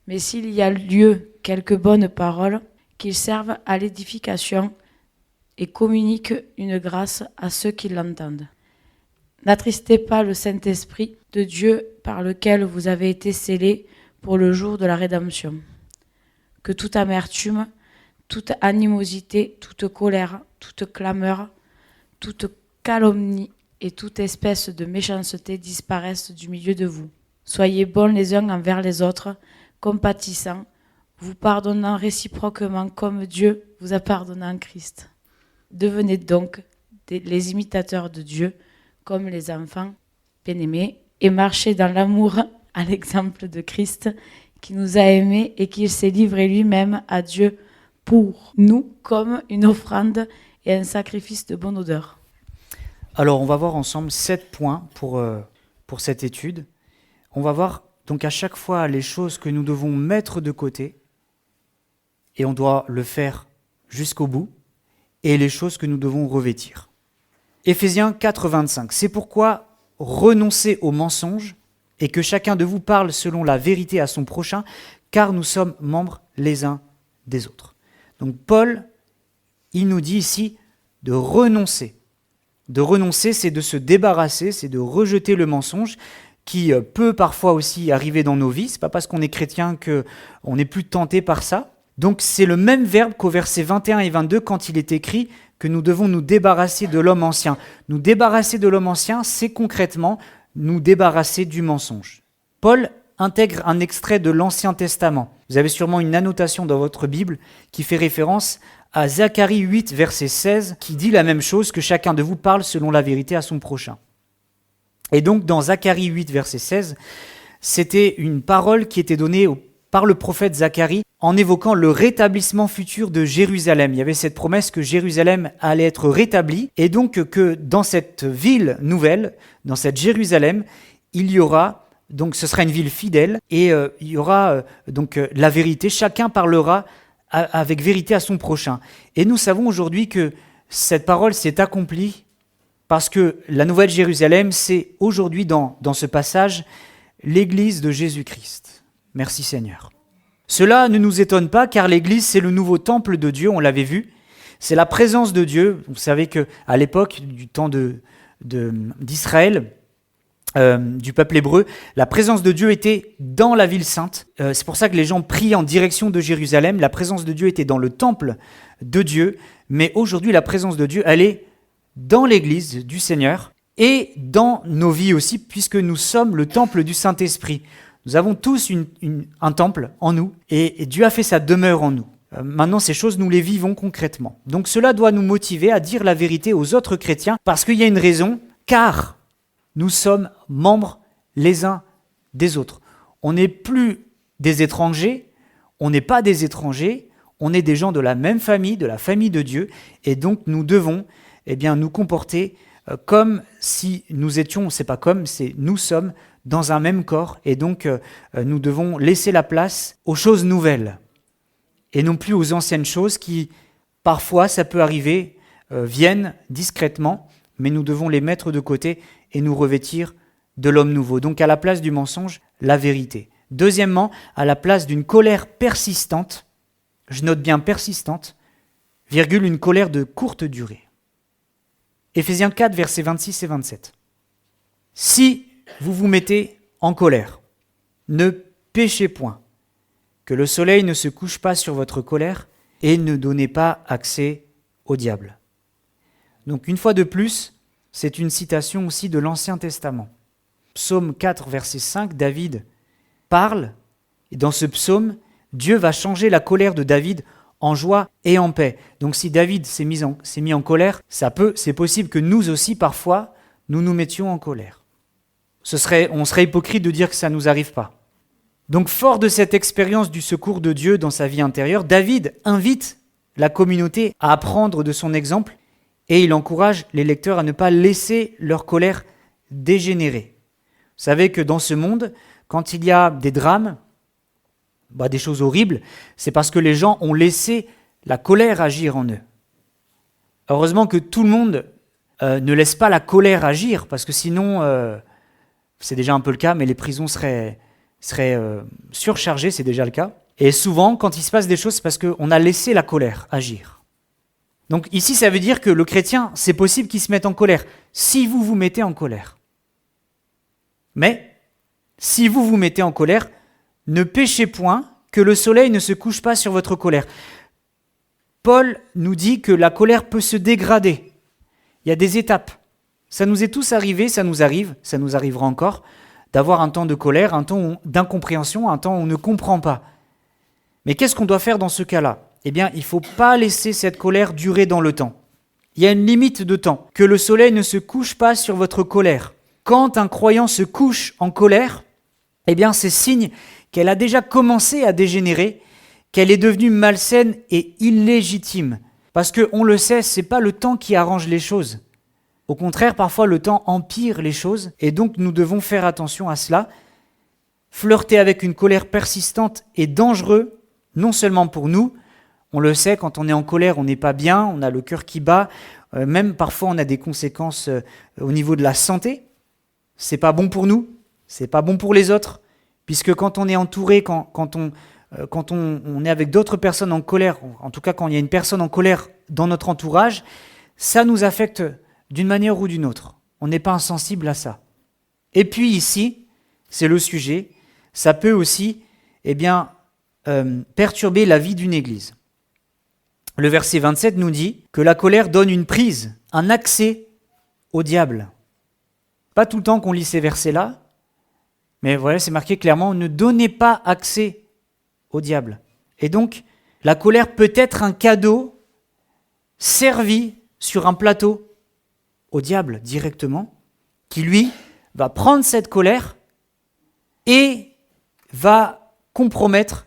mais s'il y a lieu quelques bonnes paroles, qu'ils servent à l'édification et communiquent une grâce à ceux qui l'entendent. N'attristez pas le Saint-Esprit de Dieu par lequel vous avez été scellés pour le jour de la rédemption. Que toute amertume, toute animosité, toute colère, toute clameur, toute calomnie et toute espèce de méchanceté disparaissent du milieu de vous. Soyez bons les uns envers les autres, compatissants, vous pardonnant réciproquement comme Dieu vous a pardonné en Christ. Devenez donc les imitateurs de Dieu comme les enfants bien-aimés et marchez dans l'amour à l'exemple de Christ qui nous a aimés et qui s'est livré lui-même à Dieu pour nous comme une offrande et un sacrifice de bonne odeur. Alors, on va voir ensemble 7 points pour cette étude. On va voir donc à chaque fois les choses que nous devons mettre de côté, et on doit le faire jusqu'au bout, et les choses que nous devons revêtir. Éphésiens 4, 25. C'est pourquoi renoncez aux mensonges et que chacun de vous parle selon la vérité à son prochain, car nous sommes membres les uns des autres. Donc Paul, il nous dit ici de renoncer. De renoncer, c'est de se débarrasser, c'est de rejeter le mensonge qui peut parfois aussi arriver dans nos vies. Ce n'est pas parce qu'on est chrétien qu'on n'est plus tenté par ça. Donc c'est le même verbe qu'au verset 21 et 22 quand il est écrit que nous devons nous débarrasser de l'homme ancien. Nous débarrasser de l'homme ancien, c'est concrètement nous débarrasser du mensonge. Paul intègre un extrait de l'Ancien Testament. Vous avez sûrement une annotation dans votre Bible qui fait référence à Zacharie 8, verset 16, qui dit la même chose, que chacun de vous parle selon la vérité à son prochain. Et donc dans Zacharie 8, verset 16, c'était une parole qui était donnée par le prophète Zacharie en évoquant le rétablissement futur de Jérusalem. Il y avait cette promesse que Jérusalem allait être rétablie et donc que dans cette ville nouvelle, dans cette Jérusalem, il y aura, donc ce sera une ville fidèle et il y aura donc la vérité, chacun parlera avec vérité à son prochain. Et nous savons aujourd'hui que cette parole s'est accomplie parce que la nouvelle Jérusalem, c'est aujourd'hui dans ce passage l'église de Jésus-Christ. Merci Seigneur. Cela ne nous étonne pas car l'église, c'est le nouveau temple de Dieu, on l'avait vu. C'est la présence de Dieu. Vous savez qu'à l'époque du temps d'Israël, du peuple hébreu, la présence de Dieu était dans la ville sainte. C'est pour ça que les gens prient en direction de Jérusalem. La présence de Dieu était dans le temple de Dieu. Mais aujourd'hui, la présence de Dieu, elle est dans l'église du Seigneur et dans nos vies aussi, puisque nous sommes le temple du Saint-Esprit. Nous avons tous un temple en nous et Dieu a fait sa demeure en nous. Maintenant, ces choses, nous les vivons concrètement. Donc cela doit nous motiver à dire la vérité aux autres chrétiens parce qu'il y a une raison, car nous sommes membres les uns des autres. On n'est plus des étrangers, on n'est pas des étrangers, on est des gens de la même famille, de la famille de Dieu, et donc nous devons nous comporter comme si nous étions, c'est pas comme, c'est nous sommes dans un même corps, et donc nous devons laisser la place aux choses nouvelles, et non plus aux anciennes choses qui, parfois, ça peut arriver, viennent discrètement, mais nous devons les mettre de côté et nous revêtir de l'homme nouveau. Donc à la place du mensonge, la vérité. Deuxièmement, à la place d'une colère persistante, je note bien persistante, virgule, une colère de courte durée. Éphésiens 4, versets 26 et 27. Si vous vous mettez en colère, ne péchez point, que le soleil ne se couche pas sur votre colère et ne donnez pas accès au diable. Donc une fois de plus, c'est une citation aussi de l'Ancien Testament. Psaume 4, verset 5, David parle, et dans ce psaume, Dieu va changer la colère de David en joie et en paix. Donc si David s'est mis en colère, c'est possible que nous aussi, parfois, nous nous mettions en colère. On serait hypocrite de dire que ça ne nous arrive pas. Donc fort de cette expérience du secours de Dieu dans sa vie intérieure, David invite la communauté à apprendre de son exemple et il encourage les lecteurs à ne pas laisser leur colère dégénérer. Vous savez que dans ce monde, quand il y a des drames, des choses horribles, c'est parce que les gens ont laissé la colère agir en eux. Heureusement que tout le monde ne laisse pas la colère agir, parce que sinon, C'est déjà un peu le cas, mais les prisons seraient surchargées, c'est déjà le cas. Et souvent, quand il se passe des choses, c'est parce qu'on a laissé la colère agir. Donc ici, ça veut dire que le chrétien, c'est possible qu'il se mette en colère, si vous vous mettez en colère. Mais, si vous vous mettez en colère, ne péchez point, que le soleil ne se couche pas sur votre colère. Paul nous dit que la colère peut se dégrader. Il y a des étapes. Ça nous est tous arrivé, ça nous arrive, ça nous arrivera encore, d'avoir un temps de colère, un temps d'incompréhension, un temps où on ne comprend pas. Mais qu'est-ce qu'on doit faire dans ce cas-là ? Eh bien, il ne faut pas laisser cette colère durer dans le temps. Il y a une limite de temps, que le soleil ne se couche pas sur votre colère. Quand un croyant se couche en colère, eh bien, c'est signe qu'elle a déjà commencé à dégénérer, qu'elle est devenue malsaine et illégitime. Parce qu'on le sait, ce n'est pas le temps qui arrange les choses. Au contraire, parfois, le temps empire les choses, et donc nous devons faire attention à cela. Flirter avec une colère persistante est dangereux, non seulement pour nous, on le sait, quand on est en colère, on n'est pas bien, on a le cœur qui bat, même parfois on a des conséquences au niveau de la santé. C'est pas bon pour nous, c'est pas bon pour les autres, puisque quand on est entouré, quand on est avec d'autres personnes en colère, en tout cas quand il y a une personne en colère dans notre entourage, ça nous affecte d'une manière ou d'une autre. On n'est pas insensible à ça. Et puis ici, c'est le sujet, ça peut aussi perturber la vie d'une église. Le verset 27 nous dit que la colère donne une prise, un accès au diable. Pas tout le temps qu'on lit ces versets-là, mais voilà, c'est marqué clairement, ne donnez pas accès au diable. Et donc, la colère peut être un cadeau servi sur un plateau au diable directement, qui lui va prendre cette colère et va compromettre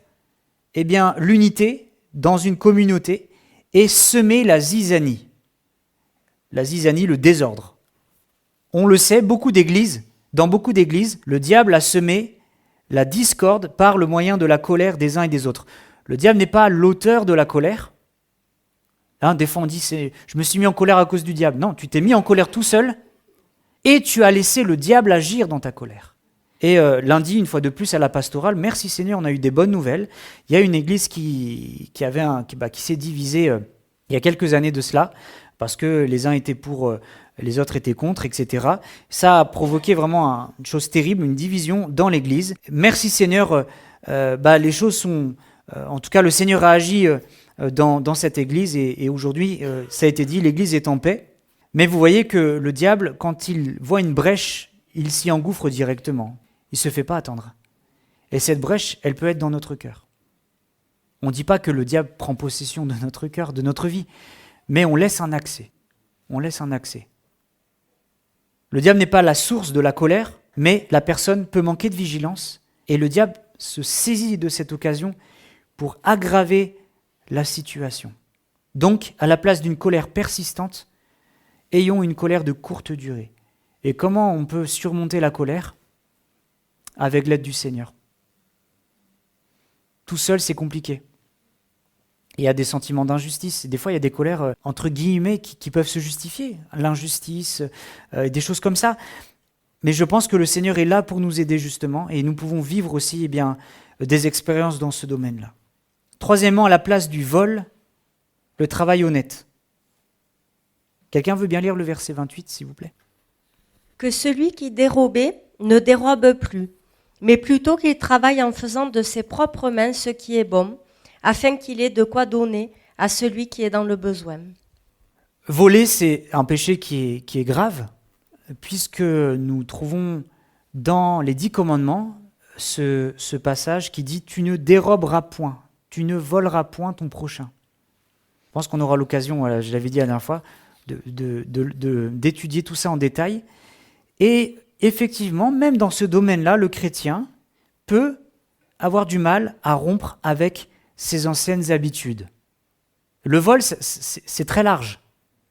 l'unité dans une communauté et semer la zizanie. La zizanie, le désordre. On le sait, dans beaucoup d'églises, le diable a semé la discorde par le moyen de la colère des uns et des autres. Le diable n'est pas l'auteur de la colère. Des fois on dit, je me suis mis en colère à cause du diable. Non, tu t'es mis en colère tout seul et tu as laissé le diable agir dans ta colère. Et lundi, une fois de plus à la pastorale, merci Seigneur, on a eu des bonnes nouvelles. Il y a une église qui s'est divisée il y a quelques années de cela, parce que les uns étaient pour, les autres étaient contre, etc. Ça a provoqué vraiment une chose terrible, une division dans l'église. Merci Seigneur, les choses sont... en tout cas, le Seigneur a agi dans cette église, et aujourd'hui, ça a été dit, l'église est en paix. Mais vous voyez que le diable, quand il voit une brèche, il s'y engouffre directement. Il ne se fait pas attendre. Et cette brèche, elle peut être dans notre cœur. On ne dit pas que le diable prend possession de notre cœur, de notre vie, mais on laisse un accès. On laisse un accès. Le diable n'est pas la source de la colère, mais la personne peut manquer de vigilance, et le diable se saisit de cette occasion pour aggraver la situation. Donc, à la place d'une colère persistante, ayons une colère de courte durée. Et comment on peut surmonter la colère ? Avec l'aide du Seigneur. Tout seul, c'est compliqué. Il y a des sentiments d'injustice. Des fois, il y a des colères, entre guillemets, qui peuvent se justifier. L'injustice, des choses comme ça. Mais je pense que le Seigneur est là pour nous aider, justement, et nous pouvons vivre aussi des expériences dans ce domaine-là. Troisièmement, à la place du vol, le travail honnête. Quelqu'un veut bien lire le verset 28, s'il vous plaît ? Que celui qui dérobait ne dérobe plus, mais plutôt qu'il travaille en faisant de ses propres mains ce qui est bon, afin qu'il ait de quoi donner à celui qui est dans le besoin. Voler, c'est un péché qui est grave, puisque nous trouvons dans les 10 commandements ce passage qui dit « Tu ne déroberas point, tu ne voleras point ton prochain ». Je pense qu'on aura l'occasion, je l'avais dit la dernière fois, d'étudier tout ça en détail. Et effectivement, même dans ce domaine-là, le chrétien peut avoir du mal à rompre avec ses anciennes habitudes. Le vol, c'est très large.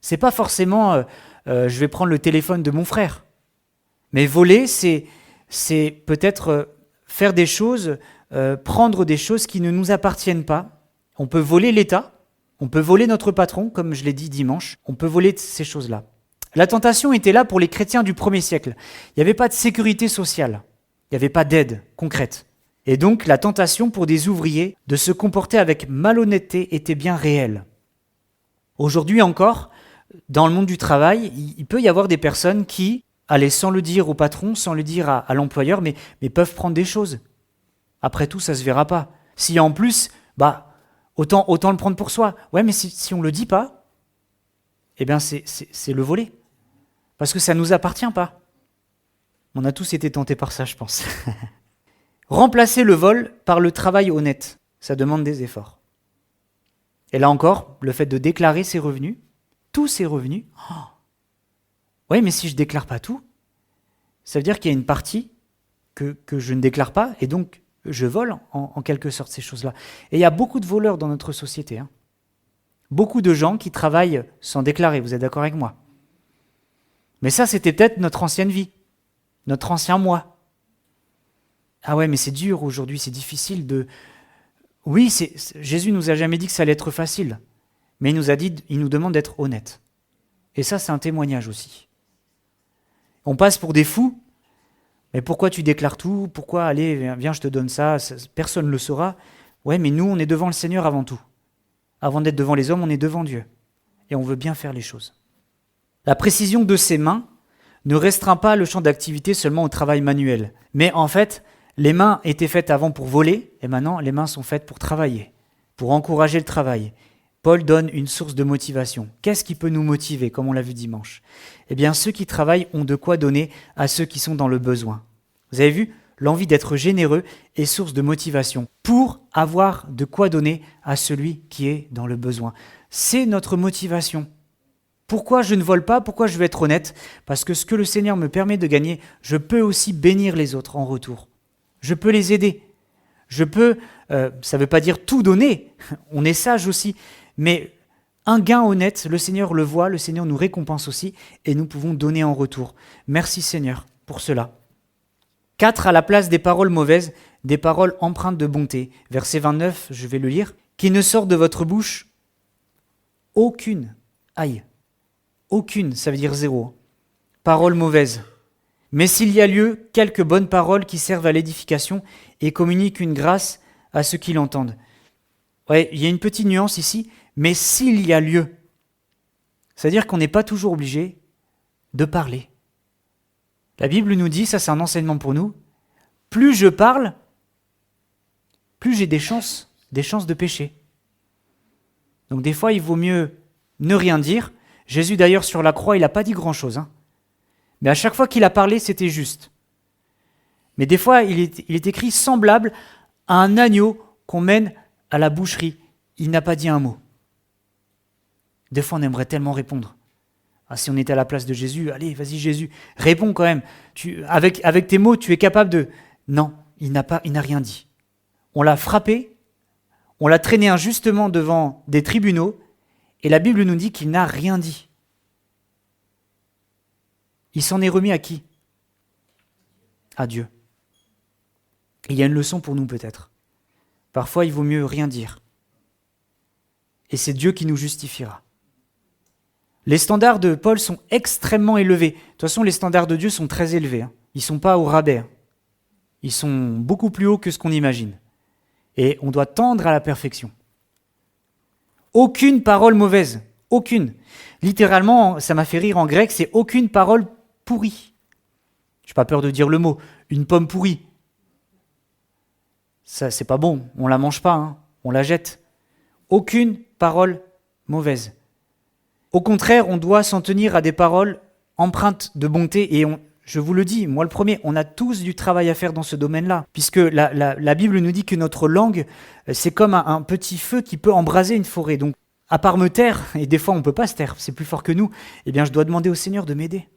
C'est pas forcément je vais prendre le téléphone de mon frère. Mais voler, c'est peut-être faire des choses, prendre des choses qui ne nous appartiennent pas. On peut voler l'État, on peut voler notre patron, comme je l'ai dit dimanche, on peut voler ces choses-là. La tentation était là pour les chrétiens du 1er siècle. Il n'y avait pas de sécurité sociale, il n'y avait pas d'aide concrète. Et donc la tentation pour des ouvriers de se comporter avec malhonnêteté était bien réelle. Aujourd'hui encore, dans le monde du travail, il peut y avoir des personnes qui, allez, sans le dire au patron, sans le dire à l'employeur, mais peuvent prendre des choses. Après tout, ça ne se verra pas. Si en plus, autant le prendre pour soi. Ouais, mais si on ne le dit pas, eh bien c'est le voler. Parce que ça ne nous appartient pas. On a tous été tentés par ça, je pense. Remplacer le vol par le travail honnête, ça demande des efforts. Et là encore, le fait de déclarer ses revenus, tous ses revenus, oui, mais si je ne déclare pas tout, ça veut dire qu'il y a une partie que je ne déclare pas, et donc je vole en quelque sorte ces choses-là. Et il y a beaucoup de voleurs dans notre société. Beaucoup de gens qui travaillent sans déclarer, vous êtes d'accord avec moi? Mais ça, c'était peut-être notre ancienne vie, notre ancien moi. Ah ouais, mais c'est dur aujourd'hui, c'est difficile de... Oui, Jésus nous a jamais dit que ça allait être facile, mais il nous demande d'être honnête. Et ça, c'est un témoignage aussi. On passe pour des fous, mais pourquoi tu déclares tout? Pourquoi, allez, viens, je te donne ça, personne ne le saura. Ouais, mais nous, on est devant le Seigneur avant tout. Avant d'être devant les hommes, on est devant Dieu. Et on veut bien faire les choses. La précision de ses mains ne restreint pas le champ d'activité seulement au travail manuel. Mais en fait, les mains étaient faites avant pour voler, et maintenant les mains sont faites pour travailler, pour encourager le travail. Paul donne une source de motivation. Qu'est-ce qui peut nous motiver, comme on l'a vu dimanche? Eh bien, ceux qui travaillent ont de quoi donner à ceux qui sont dans le besoin. Vous avez vu? L'envie d'être généreux est source de motivation pour avoir de quoi donner à celui qui est dans le besoin. C'est notre motivation. Pourquoi je ne vole pas? Pourquoi je veux être honnête? Parce que ce que le Seigneur me permet de gagner, je peux aussi bénir les autres en retour. Je peux les aider. Je peux, ça ne veut pas dire tout donner, on est sage aussi, mais un gain honnête, le Seigneur le voit, le Seigneur nous récompense aussi, et nous pouvons donner en retour. Merci Seigneur pour cela. 4, à la place des paroles mauvaises, des paroles empreintes de bonté. Verset 29, je vais le lire. Qui ne sort de votre bouche aucune, aucune, ça veut dire 0, parole mauvaise. Mais s'il y a lieu, quelques bonnes paroles qui servent à l'édification et communiquent une grâce à ceux qui l'entendent. Ouais, il y a une petite nuance ici, mais s'il y a lieu, c'est-à-dire qu'on n'est pas toujours obligé de parler. La Bible nous dit, ça c'est un enseignement pour nous, plus je parle, plus j'ai des chances de pécher. Donc des fois, il vaut mieux ne rien dire. Jésus d'ailleurs sur la croix, il n'a pas dit grand-chose. Mais à chaque fois qu'il a parlé, c'était juste. Mais des fois, il est écrit semblable à un agneau qu'on mène à la boucherie. Il n'a pas dit un mot. Des fois, on aimerait tellement répondre. Ah, si on était à la place de Jésus, allez, vas-y Jésus, réponds quand même. Avec tes mots, tu es capable de... Non, il n'a rien dit. On l'a frappé, on l'a traîné injustement devant des tribunaux, et la Bible nous dit qu'il n'a rien dit. Il s'en est remis à qui? À Dieu. Et il y a une leçon pour nous peut-être. Parfois, il vaut mieux rien dire. Et c'est Dieu qui nous justifiera. Les standards de Paul sont extrêmement élevés. De toute façon, les standards de Dieu sont très élevés. Ils ne sont pas au rabais. Ils sont beaucoup plus hauts que ce qu'on imagine. Et on doit tendre à la perfection. Aucune parole mauvaise. Aucune. Littéralement, ça m'a fait rire en grec, c'est aucune parole pourrie. Je n'ai pas peur de dire le mot. Une pomme pourrie. Ça, c'est pas bon. On ne la mange pas. On la jette. Aucune parole mauvaise. Au contraire, on doit s'en tenir à des paroles empreintes de bonté et je vous le dis, moi le premier, on a tous du travail à faire dans ce domaine-là, puisque la Bible nous dit que notre langue, c'est comme un petit feu qui peut embraser une forêt. Donc, à part me taire, et des fois on ne peut pas se taire, c'est plus fort que nous, eh bien je dois demander au Seigneur de m'aider.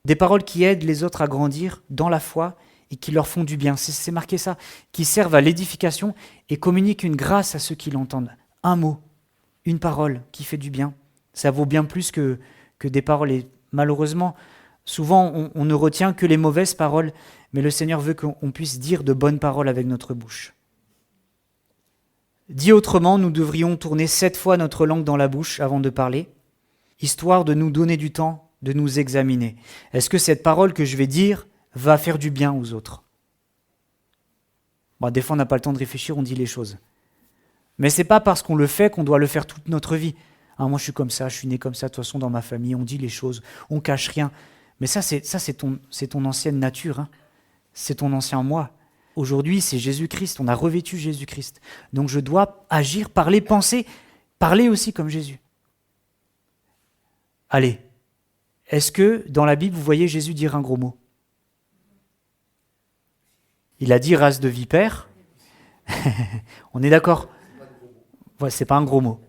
Des paroles qui aident les autres à grandir dans la foi et qui leur font du bien, c'est marqué ça, qui servent à l'édification et communiquent une grâce à ceux qui l'entendent. Un mot, une parole qui fait du bien. Ça vaut bien plus que des paroles. Et malheureusement, souvent, on ne retient que les mauvaises paroles, mais le Seigneur veut qu'on puisse dire de bonnes paroles avec notre bouche. Dit autrement, nous devrions tourner 7 fois notre langue dans la bouche avant de parler, histoire de nous donner du temps de nous examiner. Est-ce que cette parole que je vais dire va faire du bien aux autres? Bon, des fois, on n'a pas le temps de réfléchir, on dit les choses. Mais ce n'est pas parce qu'on le fait qu'on doit le faire toute notre vie. Ah, moi, je suis comme ça, je suis né comme ça, de toute façon, dans ma famille, on dit les choses, on cache rien. Mais ça, c'est ton ancienne nature, hein. C'est ton ancien moi. Aujourd'hui, c'est Jésus-Christ, on a revêtu Jésus-Christ. Donc je dois agir, parler, penser, parler aussi comme Jésus. Allez, est-ce que dans la Bible, vous voyez Jésus dire un gros mot? Il a dit race de vipères. On est d'accord? Ouais, c'est pas un gros mot.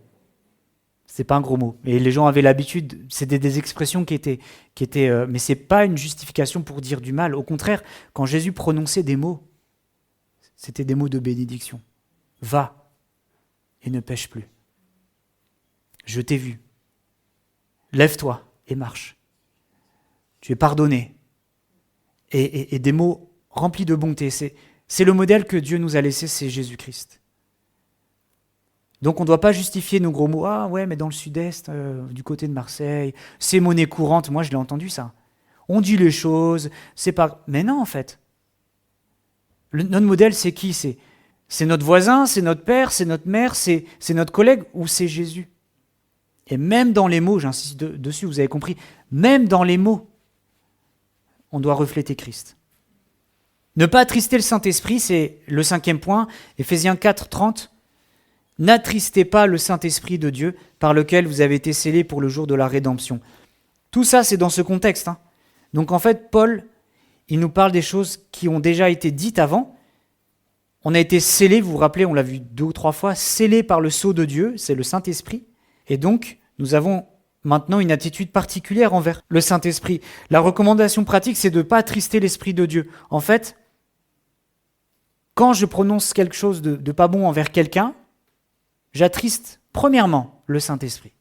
C'est pas un gros mot. Et les gens avaient l'habitude, c'était des expressions qui étaient mais c'est pas une justification pour dire du mal. Au contraire, quand Jésus prononçait des mots, c'était des mots de bénédiction. Va et ne pêche plus. Je t'ai vu. Lève-toi et marche. Tu es pardonné. Et des mots remplis de bonté. C'est le modèle que Dieu nous a laissé, c'est Jésus-Christ. Donc on ne doit pas justifier nos gros mots. Ah ouais, mais dans le sud-est, du côté de Marseille, c'est monnaie courante. Moi, je l'ai entendu ça. On dit les choses, c'est pas... Mais non, en fait. Notre modèle, c'est qui? C'est notre voisin, c'est notre père, c'est notre mère, c'est notre collègue ou c'est Jésus? Et même dans les mots, j'insiste dessus, vous avez compris, même dans les mots, on doit refléter Christ. Ne pas attrister le Saint-Esprit, c'est le 5e point, Éphésiens 4, 30. N'attristez pas le Saint-Esprit de Dieu par lequel vous avez été scellés pour le jour de la rédemption. Tout ça, c'est dans ce contexte, hein. Donc en fait, Paul, il nous parle des choses qui ont déjà été dites avant. On a été scellés, vous vous rappelez, on l'a vu 2 ou 3 fois, scellés par le sceau de Dieu, c'est le Saint-Esprit. Et donc, nous avons maintenant une attitude particulière envers le Saint-Esprit. La recommandation pratique, c'est de ne pas attrister l'Esprit de Dieu. En fait, quand je prononce quelque chose de pas bon envers quelqu'un, j'attriste premièrement le Saint-Esprit.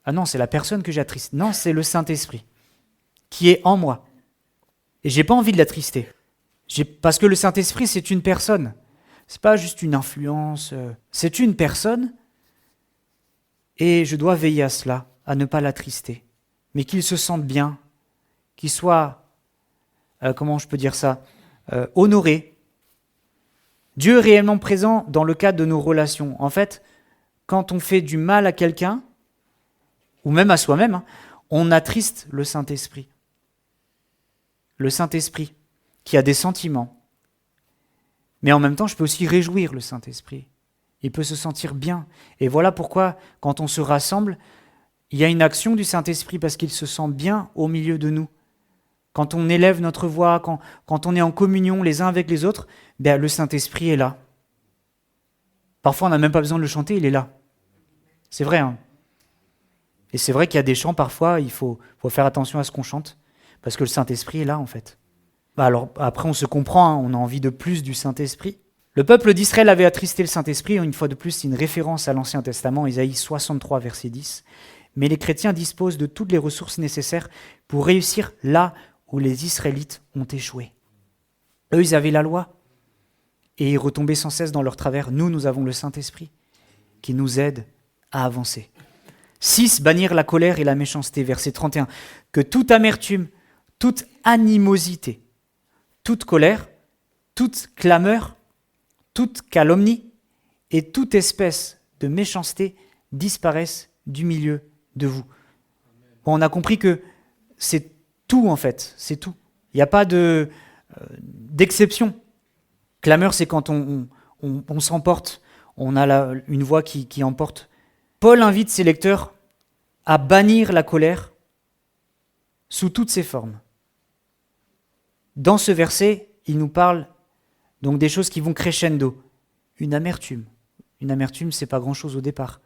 Ah non, c'est la personne que j'attriste. Non, c'est le Saint-Esprit qui est en moi. Et je n'ai pas envie de l'attrister. Parce que le Saint-Esprit, c'est une personne. Ce n'est pas juste une influence. C'est une personne. Et je dois veiller à cela, à ne pas l'attrister. Mais qu'il se sente bien, qu'il soit, comment je peux dire ça, honoré. Dieu est réellement présent dans le cadre de nos relations. En fait, quand on fait du mal à quelqu'un, ou même à soi-même, hein, on attriste le Saint-Esprit. Le Saint-Esprit, qui a des sentiments. Mais en même temps, je peux aussi réjouir le Saint-Esprit. Il peut se sentir bien. Et voilà pourquoi, quand on se rassemble, il y a une action du Saint-Esprit parce qu'il se sent bien au milieu de nous. Quand on élève notre voix, quand on est en communion les uns avec les autres, ben, le Saint-Esprit est là. Parfois, on n'a même pas besoin de le chanter, il est là. C'est vrai, hein. Et c'est vrai qu'il y a des chants, parfois, il faut faire attention à ce qu'on chante, parce que le Saint-Esprit est là, en fait. Alors, après, on se comprend, hein, on a envie de plus du Saint-Esprit. Le peuple d'Israël avait attristé le Saint-Esprit, une fois de plus, c'est une référence à l'Ancien Testament, Isaïe 63, verset 10. Mais les chrétiens disposent de toutes les ressources nécessaires pour réussir là où les Israélites ont échoué. Eux, ils avaient la loi, et ils retombaient sans cesse dans leur travers. Nous avons le Saint-Esprit qui nous aide à avancer. 6. Bannir la colère et la méchanceté, verset 31. Que toute amertume, toute animosité, toute colère, toute clameur, toute calomnie et toute espèce de méchanceté disparaissent du milieu de vous. Bon, on a compris que c'est tout en fait, c'est tout. Il n'y a pas d'exception. Clameur, c'est quand on s'emporte, on a une voix qui emporte. Paul invite ses lecteurs à bannir la colère sous toutes ses formes. Dans ce verset, il nous parle donc des choses qui vont crescendo. Une amertume. Une amertume, c'est pas grand-chose au départ.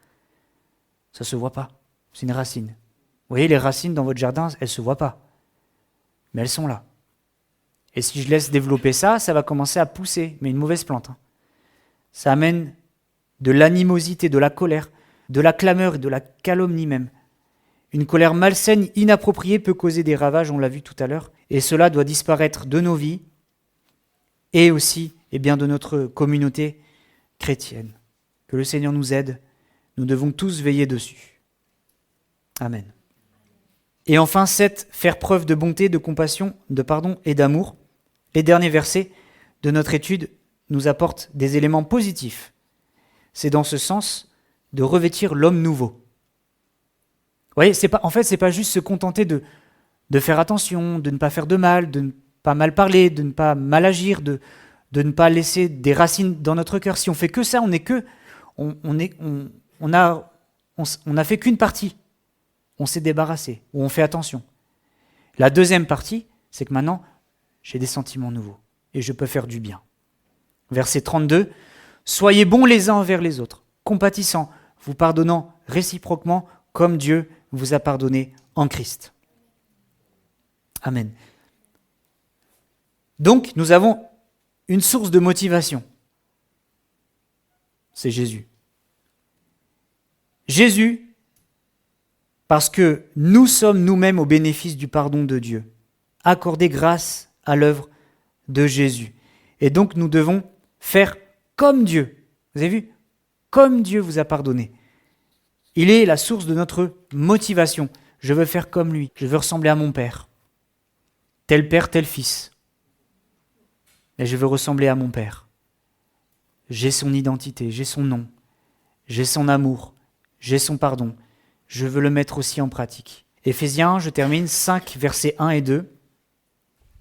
Ça se voit pas. C'est une racine. Vous voyez, les racines dans votre jardin, elles se voient pas. Mais elles sont là. Et si je laisse développer ça, ça va commencer à pousser. Mais une mauvaise plante. Hein. Ça amène de l'animosité, de la colère, de la clameur et de la calomnie même. Une colère malsaine, inappropriée peut causer des ravages, on l'a vu tout à l'heure. Et cela doit disparaître de nos vies et aussi de notre communauté chrétienne. Que le Seigneur nous aide. Nous devons tous veiller dessus. Amen. Et enfin 7, faire preuve de bonté, de compassion, de pardon et d'amour. Les derniers versets de notre étude nous apportent des éléments positifs. C'est dans ce sens de revêtir l'homme nouveau. Vous voyez, c'est pas juste se contenter de faire attention, de ne pas faire de mal, de ne pas mal parler, de ne pas mal agir, de ne pas laisser des racines dans notre cœur. Si on fait que ça, on a fait qu'une partie. On s'est débarrassé, ou on fait attention. La deuxième partie, c'est que maintenant, j'ai des sentiments nouveaux et je peux faire du bien. Verset 32, « Soyez bons les uns envers les autres, compatissants, vous pardonnant réciproquement comme Dieu vous a pardonné en Christ. » Amen. Donc, nous avons une source de motivation. C'est Jésus. Jésus, parce que nous sommes nous-mêmes au bénéfice du pardon de Dieu, accordé grâce à l'œuvre de Jésus. Et donc nous devons faire comme Dieu. Vous avez vu ? Comme Dieu vous a pardonné. Il est la source de notre motivation. Je veux faire comme lui. Je veux ressembler à mon Père. Tel Père, tel Fils. Et je veux ressembler à mon Père. J'ai son identité, j'ai son nom, j'ai son amour, j'ai son pardon. Je veux le mettre aussi en pratique. Éphésiens, je termine, 5, versets 1 et 2.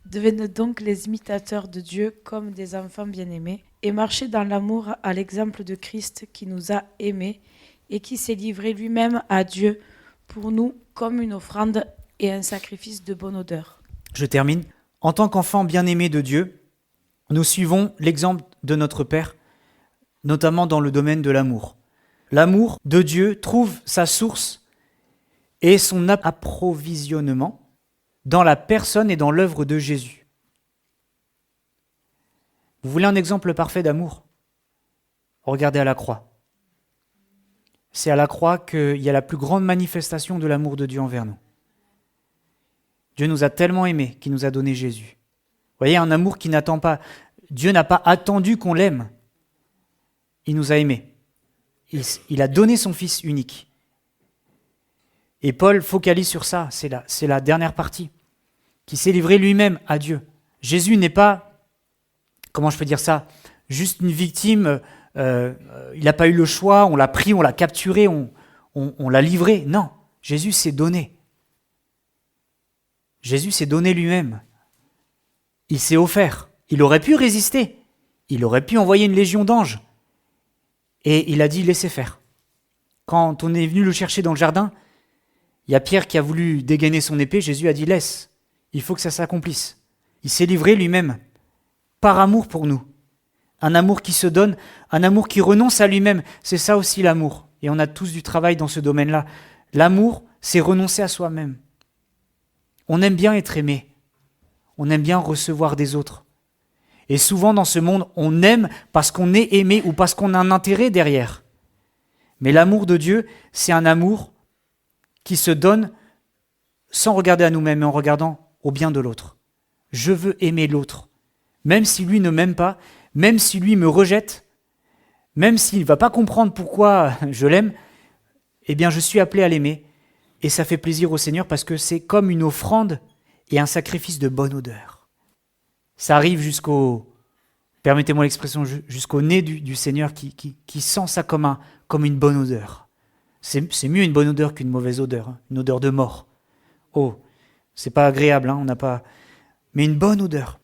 Devenez donc les imitateurs de Dieu comme des enfants bien-aimés et marchez dans l'amour à l'exemple de Christ qui nous a aimés et qui s'est livré lui-même à Dieu pour nous comme une offrande et un sacrifice de bonne odeur. Je termine. En tant qu'enfants bien-aimés de Dieu, nous suivons l'exemple de notre Père, notamment dans le domaine de l'amour. L'amour de Dieu trouve sa source et son approvisionnement dans la personne et dans l'œuvre de Jésus. Vous voulez un exemple parfait d'amour ? Regardez à la croix. C'est à la croix qu'il y a la plus grande manifestation de l'amour de Dieu envers nous. Dieu nous a tellement aimés qu'il nous a donné Jésus. Vous voyez, un amour qui n'attend pas. Dieu n'a pas attendu qu'on l'aime. Il nous a aimés. Il a donné son Fils unique. Et Paul focalise sur ça, c'est la dernière partie, qui s'est livré lui-même à Dieu. Jésus n'est pas, comment je peux dire ça, juste une victime, il n'a pas eu le choix, on l'a pris, on l'a capturé, on l'a livré. Non, Jésus s'est donné. Jésus s'est donné lui-même. Il s'est offert. Il aurait pu résister. Il aurait pu envoyer une légion d'anges. Et il a dit, laissez faire. Quand on est venu le chercher dans le jardin, il y a Pierre qui a voulu dégainer son épée, Jésus a dit, laisse, il faut que ça s'accomplisse. Il s'est livré lui-même, par amour pour nous. Un amour qui se donne, un amour qui renonce à lui-même. C'est ça aussi l'amour. Et on a tous du travail dans ce domaine-là. L'amour, c'est renoncer à soi-même. On aime bien être aimé. On aime bien recevoir des autres. Et souvent dans ce monde, on aime parce qu'on est aimé ou parce qu'on a un intérêt derrière. Mais l'amour de Dieu, c'est un amour qui se donne sans regarder à nous-mêmes, mais en regardant au bien de l'autre. Je veux aimer l'autre, même si lui ne m'aime pas, même si lui me rejette, même s'il ne va pas comprendre pourquoi je l'aime, eh bien je suis appelé à l'aimer. Et ça fait plaisir au Seigneur parce que c'est comme une offrande et un sacrifice de bonne odeur. Ça arrive permettez-moi l'expression, jusqu'au nez du Seigneur qui sent ça comme une bonne odeur. C'est mieux une bonne odeur qu'une mauvaise odeur, hein, une odeur de mort. Oh, c'est pas agréable, hein, on n'a pas... Mais une bonne odeur.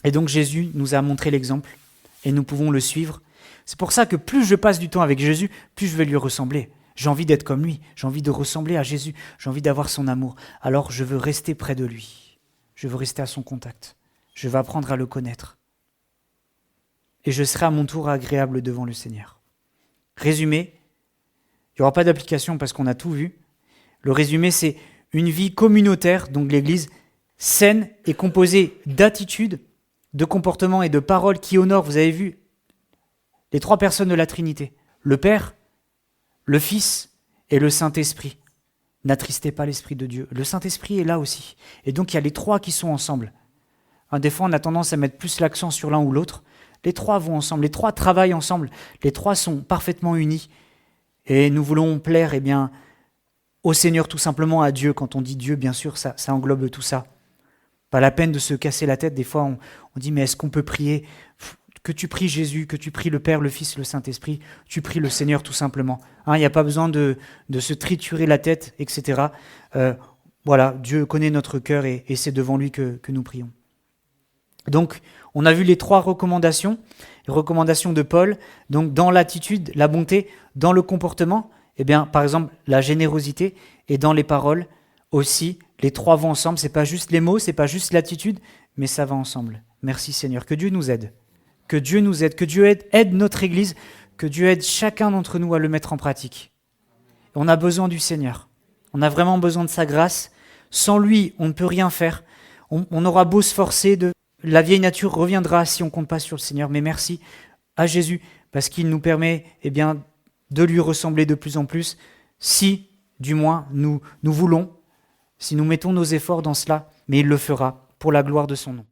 Et donc Jésus nous a montré l'exemple et nous pouvons le suivre. C'est pour ça que plus je passe du temps avec Jésus, plus je vais lui ressembler. J'ai envie d'être comme lui, j'ai envie de ressembler à Jésus, j'ai envie d'avoir son amour. Alors je veux rester près de lui, je veux rester à son contact. Je vais apprendre à le connaître. Et je serai à mon tour agréable devant le Seigneur. Résumé, il n'y aura pas d'application parce qu'on a tout vu. Le résumé, c'est une vie communautaire, donc l'Église saine et composée d'attitudes, de comportements et de paroles qui honorent, vous avez vu, les trois personnes de la Trinité. Le Père, le Fils et le Saint-Esprit. N'attristez pas l'Esprit de Dieu. Le Saint-Esprit est là aussi. Et donc il y a les trois qui sont ensemble. Des fois, on a tendance à mettre plus l'accent sur l'un ou l'autre. Les trois vont ensemble, les trois travaillent ensemble, les trois sont parfaitement unis. Et nous voulons plaire au Seigneur tout simplement, à Dieu. Quand on dit Dieu, bien sûr, ça englobe tout ça. Pas la peine de se casser la tête. Des fois, on dit, mais est-ce qu'on peut prier ? Que tu pries Jésus, que tu pries le Père, le Fils, le Saint-Esprit, tu pries le Seigneur tout simplement. Il n'y a pas besoin de se triturer la tête, etc. Voilà, Dieu connaît notre cœur et c'est devant lui que nous prions. Donc, on a vu les 3 recommandations, les recommandations de Paul. Donc, dans l'attitude, la bonté, dans le comportement, eh bien, par exemple, la générosité, et dans les paroles aussi, les 3 vont ensemble. C'est pas juste les mots, c'est pas juste l'attitude, mais ça va ensemble. Merci Seigneur, que Dieu nous aide. Que Dieu nous aide, que Dieu aide notre Église, que Dieu aide chacun d'entre nous à le mettre en pratique. Et on a besoin du Seigneur. On a vraiment besoin de sa grâce. Sans lui, on ne peut rien faire. On aura beau se forcer, la vieille nature reviendra si on ne compte pas sur le Seigneur. Mais merci à Jésus, parce qu'il nous permet de lui ressembler de plus en plus, si, du moins, nous voulons, si nous mettons nos efforts dans cela, mais il le fera pour la gloire de son nom.